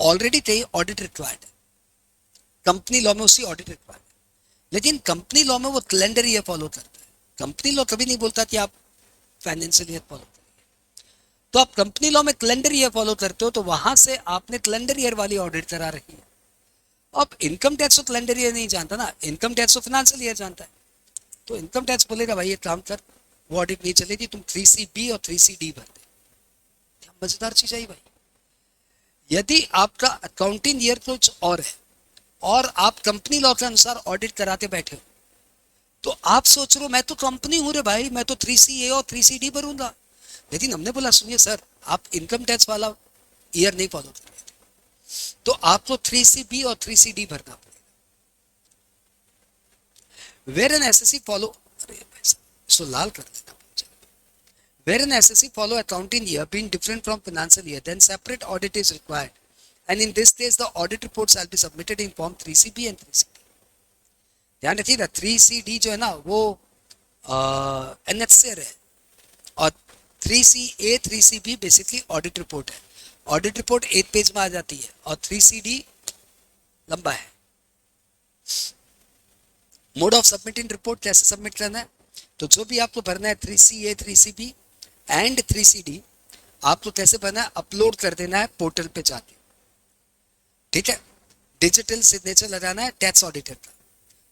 Speaker 1: ऑलरेडी कहीं ऑडिट रिक्वायर्ड है, कंपनी लॉ में उसकी ऑडिट रिक्वायर्ड है, लेकिन कंपनी लॉ में वो कैलेंडर ईयर फॉलो करता है। कंपनी लॉ कभी नहीं बोलता कि आप फाइनेंशियल ईयर फॉलो करिए। तो आप कंपनी लॉ में कैलेंडर ईयर फॉलो करते हो, तो वहां से आपने कैलेंडर ईयर वाली ऑडिट करा रही है। अब इनकम टैक्स तो कैलेंडर ईयर नहीं जानता ना, इनकम टैक्स तो फाइनेंशियल ईयर जानता है। तो इनकम टैक्स बोलेगा भाई ये काम कर, वो ऑडिट नहीं चलेगी, तुम 3CB और 3CD भर दे। क्या मजेदार चीज है भाई। यदि आपका अकाउंटिंग ईयर कुछ और है और आप कंपनी लॉ के अनुसार ऑडिट कराते बैठे हो, तो आप सोच रहे हो मैं तो कंपनी हूं रे भाई, मैं तो 3CA और 3CD भरूंगा। लेकिन हमने बोला सुनिए सर, आप इनकम टैक्स वाला ईयर नहीं फॉलो कर रहे थे, तो आपको 3CB और 3CD भरना पड़ेगा। वेर एन एसएससी फॉलो, अरे भाई साहब इसको लाल कर देना। Where an SSC follow accounting year being different from financial year, then separate audit is required. And in this case, the audit report shall be submitted in form 3CB and 3CD. ध्यान रखिएगा 3CD जो है ना वो NHCR है, और 3CA 3CB basically audit report है। Audit report 8 page में आ जाती है और 3CD लंबा है। मोड ऑफ सबमिटिंग रिपोर्ट कैसे सबमिट करना है, तो जो भी आपको भरना है 3CA 3CB एंड 3CD, आपको कैसे भरना है, अपलोड कर देना है पोर्टल पे जाके। ठीक है? डिजिटल सिग्नेचर लगाना है टैक्स ऑडिटर का,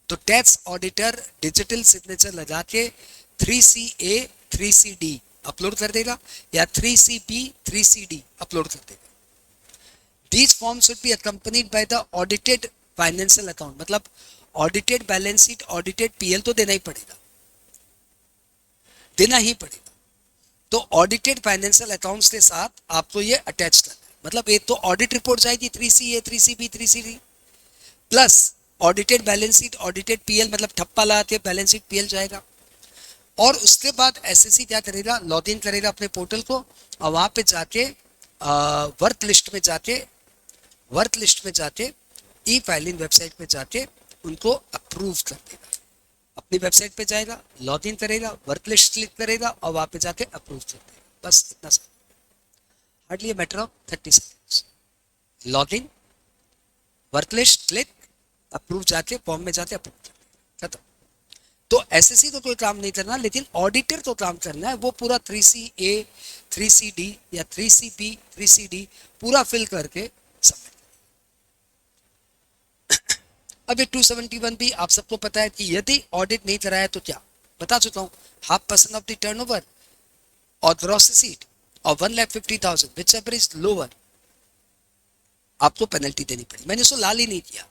Speaker 1: तो टैक्स ऑडिटर डिजिटल सिग्नेचर लगा के 3CA 3CD अपलोड कर देगा या 3CB 3CD अपलोड कर देगा। These forms should be accompanied by the audited financial account, मतलब audited balance sheet, audited PL तो देना ही पड़ेगा, देना ही पड़ेगा। तो ऑडिटेड फाइनेंशियल अकाउंट्स के साथ आपको ये अटैच करना है। मतलब एक तो ऑडिट रिपोर्ट जाएगी 3CA 3CB 3CD plus audited balance sheet, audited PL, मतलब ठप्पा लगा के बैलेंस शीट PL जाएगा। और उसके बाद SSC क्या करेगा, लॉग इन करेगा अपने पोर्टल को और वहां पे जाके वर्क लिस्ट में जाके ई फाइलिंग वेबसाइट पे जाके उनको अप्रूव कर देगा। अपनी वेबसाइट पे जाएगा, लॉग इन करेगा, वर्क लिस्ट क्लिक करेगा और वहां पे जाके अप्रूव कर देगा। बस इतना सा, hardly matter of 30 seconds. Log in, work list click, approve, जाके फॉर्म में जाके अप्रूव कर देगा, खत्म। तो एसएससी तो कोई काम नहीं करना, लेकिन ऑडिटर तो काम करना है। वो पूरा 3CA 3CD या 3CB 3CD पूरा फिल करके सबमिट। अब ये 271 भी आप सबको पता है कि यदि ऑडिट नहीं कराया तो क्या, बता चुका हूं, 0.5% ऑफ द टर्नओवर और ग्रॉस रिसीट और 1,50,000 विच एवर इज लोअर, आपको पेनल्टी देनी पड़ी। मैंने उसको लाल ही नहीं किया,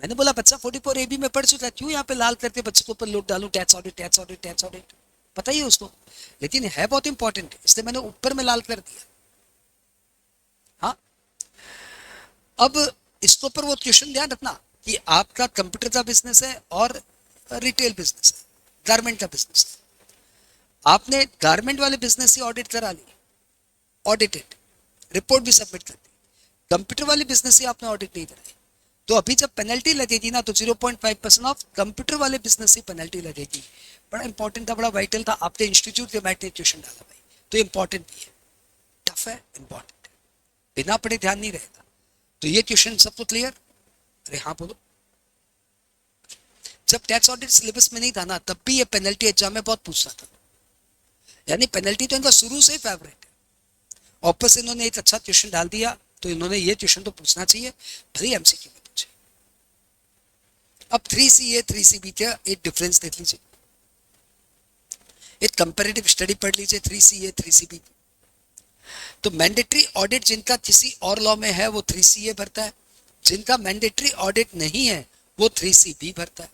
Speaker 1: मैंने बोला बच्चा 44AB में पढ़ चुका है, क्यों यहाँ पे लाल करके बच्चे के ऊपर लोड डालूं, tax audit tax audit tax audit, पता ही है उसको, लेकिन है बहुत इंपॉर्टेंट, इसलिए मैंने ऊपर में लाल कर दिया। हाँ, अब इसके ऊपर वो क्वेश्चन ध्यान रखना कि आपका कंप्यूटर का बिजनेस है और रिटेल बिजनेस है, गारमेंट का बिजनेस है। आपने गारमेंट वाले बिजनेस की ऑडिट करा ली, ऑडिटेड रिपोर्ट भी सबमिट कर दी, कंप्यूटर वाले बिजनेस की आपने ऑडिट नहीं कराई, तो अभी जब पेनल्टी लगेगी ना तो 0.5% ऑफ कंप्यूटर वाले बिजनेस की पेनल्टी लगेगी। बड़ा इंपॉर्टेंट था, बड़ा वाइटल था, आपके इंस्टीट्यूट के मैट ने क्वेश्चन डाला भाई, तो इंपॉर्टेंट भी है, टफ है, इंपॉर्टेंट है, बिना पढ़े ध्यान नहीं रहेगा। तो ये क्वेश्चन सबको क्लियर? अरे हाँ बोलो। जब टैक्स ऑडिट सिलेबस में नहीं था ना, तब भी ये पेनल्टी एग्जाम में बहुत पूछता था, यानी पेनल्टी तो इनका शुरू से ही फेवरेट है। ऊपर से इन्होंने एक अच्छा क्वेश्चन डाल दिया, तो इन्होंने ये क्वेश्चन तो पूछना चाहिए, भले एमसीक्यू में पूछे। अब 3CA 3CB का एक डिफरेंस देख लीजिए, एक कंपैरेटिव स्टडी पढ़ लीजिए 3CA 3CB। तो मैंडेटरी ऑडिट जिनका किसी और लॉ में है वो 3CA भरता है, जिनका मैंडेटरी ऑडिट नहीं है वो 3CB भरता है।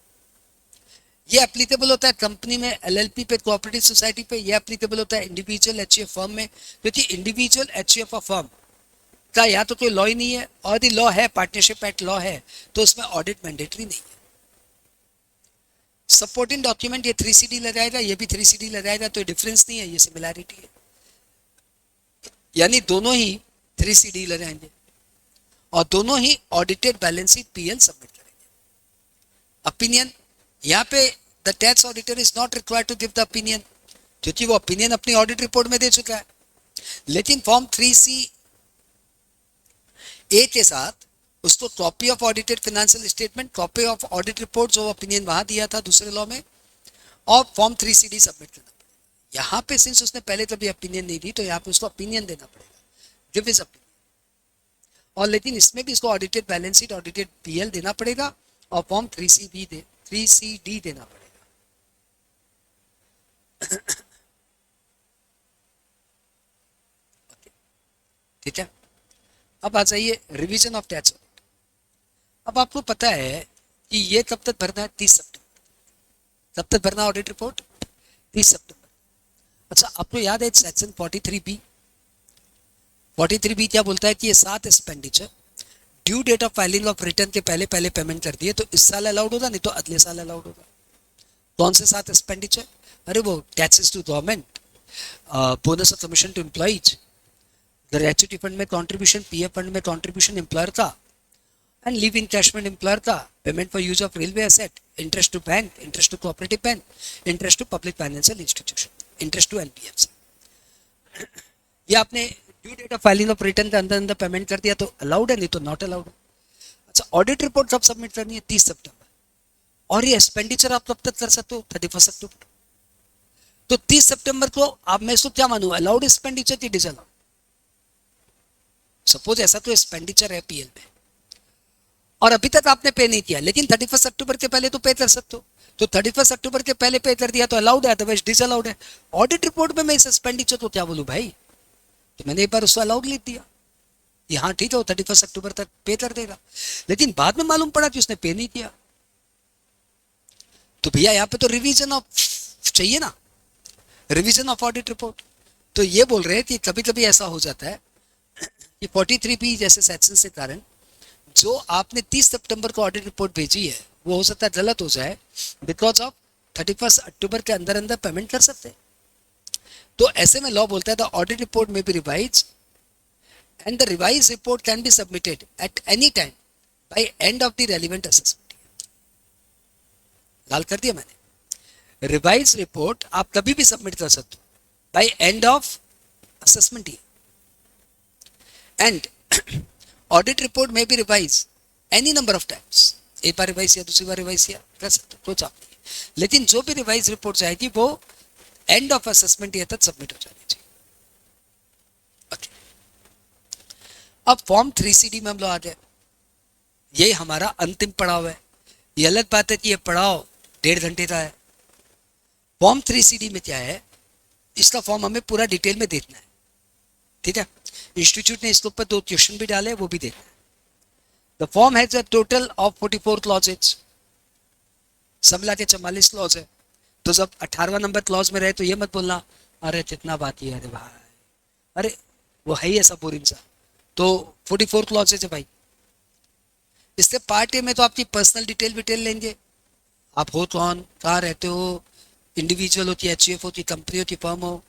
Speaker 1: ये एप्लीकेबल होता है कंपनी में, एलएलपी पे, कोऑपरेटिव सोसाइटी पे, ये एप्लीकेबल होता है इंडिविजुअल एचयूएफ फर्म में, क्योंकि इंडिविजुअल एचयूएफ फर्म का या तो कोई लॉ ही नहीं है, और यदि लॉ है, पार्टनरशिप एक्ट लॉ है, तो उसमें ऑडिट मैंडेटरी नहीं है। सपोर्टिंग डॉक्यूमेंट ये 3CD लगाएगा, ये भी 3CD लगाएगा, तो डिफरेंस नहीं है, ये सिमिलैरिटी है, यानी दोनों ही 3CD लगाएंगे और दोनों ही audited balance sheet PL submit करेंगे। ओपिनियन, यहाँ पे the tax auditor is not required to give the opinion, क्योंकि वो ओपिनियन अपनी ऑडिट रिपोर्ट में दे चुका है, लेकिन फॉर्म 3CA के साथ उसको copy of audited financial statement, copy of audit report जो ओपिनियन वहां दिया था दूसरे लॉ में, और फॉर्म 3CD सबमिट करना पड़ेगा। यहाँ पे सिंस उसने पहले कभी ओपिनियन नहीं दी, तो यहाँ पे उसको ओपिनियन देना पड़ेगा, गिव हिज ओपिनियन, और लेकिन इसमें भी इसको audited balance sheet, audited PL देना पड़ेगा और फॉर्म 3CD देना पड़ेगा। ठीक है, अब आ जाइए रिवीजन ऑफ टैक्स ऑडिट। अब आपको पता है कि ये कब तक भरना है, 30 सितंबर, कब तक भरना ऑडिट रिपोर्ट, 30 सितंबर। अच्छा, आपको याद है सेक्शन 43B क्या बोलता है कि ये 7 expenditure due date of filing of return के पहले पहले पेमेंट कर दिए तो इस साल अलाउड होगा, नहीं तो अगले साल अलाउड होगा। कौन से 7 एक्सपेंडिचर? अरे वो टैक्सेस टू गवर्नमेंट, बोनस और commission to employees, gratuity fund में कॉन्ट्रीब्यूशन, पीएफ फंड में कॉन्ट्रीब्यूशन एम्प्लॉयर का, एंड लीव इनकैशमेंट एम्प्लॉयर का, payment for use of railway asset, interest to bank, interest to cooperative bank, interest to public financial institution, interest to NPF. ये आपने due date of filing of return के अंदर अंदर payment कर दिया तो allowed है, नहीं तो नॉट अलाउड है। अच्छा, ऑडिट रिपोर्ट कब सबमिट करनी है, 30 सितंबर, और ये एक्सपेंडिचर आप कब तक कर सकते हो, 31 अक्टूबर। तो 30 सितंबर को आप, मैं इसको क्या मानूं, अलाउड एक्सपेंडिचर की डिसअलाउड? सपोज ऐसा तो एक्सपेंडिचर है पीएल में और अभी तक आपने पे नहीं किया, लेकिन 31 अक्टूबर के पहले तो पे कर सकते हो, तो 31 अक्टूबर के पहले पे कर दिया तो अलाउड है, अदरवाइज डिसअलाउड है। ऑडिट रिपोर्ट में मैं इस एक्सपेंडिचर को क्या बोलूं भाई, तो मैंने एक बार उसको अलाउड लिख दिया, हाँ ठीक है वो 31 अक्टूबर तक पे कर देगा, लेकिन बाद में मालूम पड़ा कि उसने पे नहीं किया, तो भैया यहाँ पे तो रिवीजन ऑफ चाहिए ना, रिवीजन ऑफ ऑडिट रिपोर्ट। तो ये बोल रहे हैं कि कभी कभी ऐसा हो जाता है कि 43B जैसे सेक्शन से कारण जो आपने 30 सितंबर को ऑडिट रिपोर्ट भेजी है वो हो सकता है गलत हो जाए, बिकॉज ऑफ 31 अक्टूबर के अंदर अंदर पेमेंट कर सकते हैं। तो ऐसे में लॉ बोलता है the audit report may be revise and the revise report can be submitted at any time by end of the relevant assessment. लाल कर दिया मैंने। रिवाइज रिपोर्ट आप कभी भी सबमिट कर सकते हो by end of assessment year, and audit report में भी revise any number of times, एक बार रिवाइज किया, दूसरी बार रिवाइज किया, कर सकते हो, कोई चाप नहीं है। लेकिन जो भी रिवाइज रिपोर्ट जाएगी वो एंड ऑफ असेसमेंट ईयर तक सबमिट हो जानी चाहिए। ओके, अब फॉर्म 3CD में हम लोग आ गए। ये हमारा अंतिम पड़ाव है। ये अलग बात है कि ये पड़ाव 1.5 घंटे का है। फॉर्म 3CD में क्या है, इसका फॉर्म हमें पूरा डिटेल में देखना है, ठीक है। इंस्टीट्यूट ने इसके ऊपर 2 क्वेश्चन भी डाले, वो भी देखना है। The form has a total of 44 clauses, सब मिला के 44 क्लॉज है। तो जब 18वां नंबर क्लॉज में रहे तो ये मत बोलना अरे कितना बाकी है, अरे भाई, अरे वो है ही ऐसा बोरिंग सा। तो 44 क्लॉजेज है भाई। इससे पार्ट ए में तो आपकी पर्सनल डिटेल लेंगे, आप हो कौन, कहाँ रहते हो, इंडिविजुअल होती है, एचयूएफ होती, कंपनी होती, फर्म हो,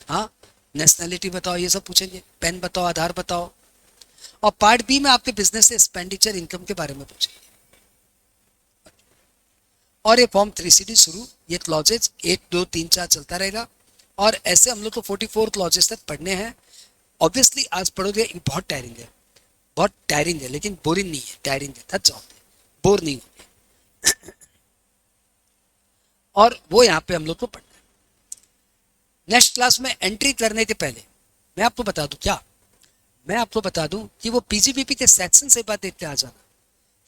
Speaker 1: हाँ, नेशनैलिटी बताओ, ये सब पूछेंगे, पेन बताओ, आधार बताओ। और पार्ट बी में आपके बिजनेस से एक्सपेंडिचर इनकम के बारे में पूछेंगे। और ये फॉर्म 3CD शुरू, ये क्लॉजेज 1 2 3 4 चलता रहेगा। और ऐसे हम लोग को 44 क्लॉजेज तक पढ़ने हैं। ऑब्वियसली आज पढ़ोगे, बहुत टायरिंग है, बहुत टायरिंग है, लेकिन बोरिंग नहीं है, टायरिंग है, थक जाओगे, बोर नहीं होगे। और वो यहाँ पे हम लोग को पढ़ना है। नेक्स्ट क्लास में एंट्री करने के पहले मैं आपको बता दूं, क्या मैं आपको बता दूं कि वो पीजीबीपी के सेक्शन से बात देखते आ जाना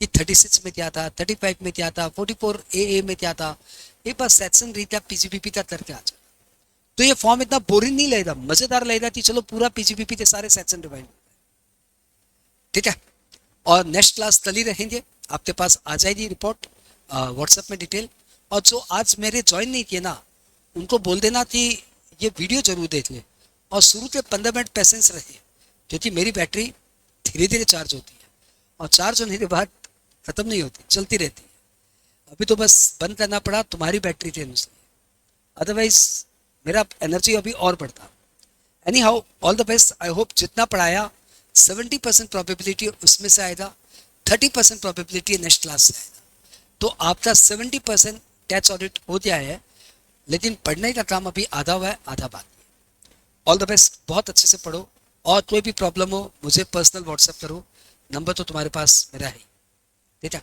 Speaker 1: कि 36 में क्या था, 35 में क्या था, 44 AA में क्या था, एक बार सेक्शन रीकैप पीजीबीपी का करके आ जाना। तो ये फॉर्म इतना बोरिंग नहीं लगेगा, मजेदार लगेगा कि चलो पूरा पीजीबीपी के सारे सेक्शन रिवाइंड, ठीक है। और नेक्स्ट क्लास कल ही रहेंगे, आपके पास आ जाएगी रिपोर्ट व्हाट्सएप में डिटेल। और जो आज मेरे ज्वाइन नहीं किए ना, उनको बोल देना कि ये वीडियो जरूर देख ले और शुरू के 15 मिनट पेशेंस रहे, क्योंकि मेरी बैटरी धीरे धीरे चार्ज होती है और चार्ज होने के बाद खत्म नहीं होती, चलती रहती है। अभी तो बस बंद करना पड़ा तुम्हारी बैटरी थी इसलिए, अदरवाइज मेरा एनर्जी अभी और बढ़ता। Any how, all the best. I hope जितना पढ़ाया 70% प्रोबेबिलिटी उसमें से आएगा, 30% प्रोबेबिलिटी नेक्स्ट क्लास से आएगा। तो आपका 70% टैक्स ऑडिट हो गया है, लेकिन पढ़ने का काम अभी आधा हुआ है, आधा बाकी है। ऑल द बेस्ट, बहुत अच्छे से पढ़ो। और कोई भी प्रॉब्लम हो मुझे पर्सनल व्हाट्सएप करो, नंबर तो तुम्हारे पास मेरा है, ठीक है।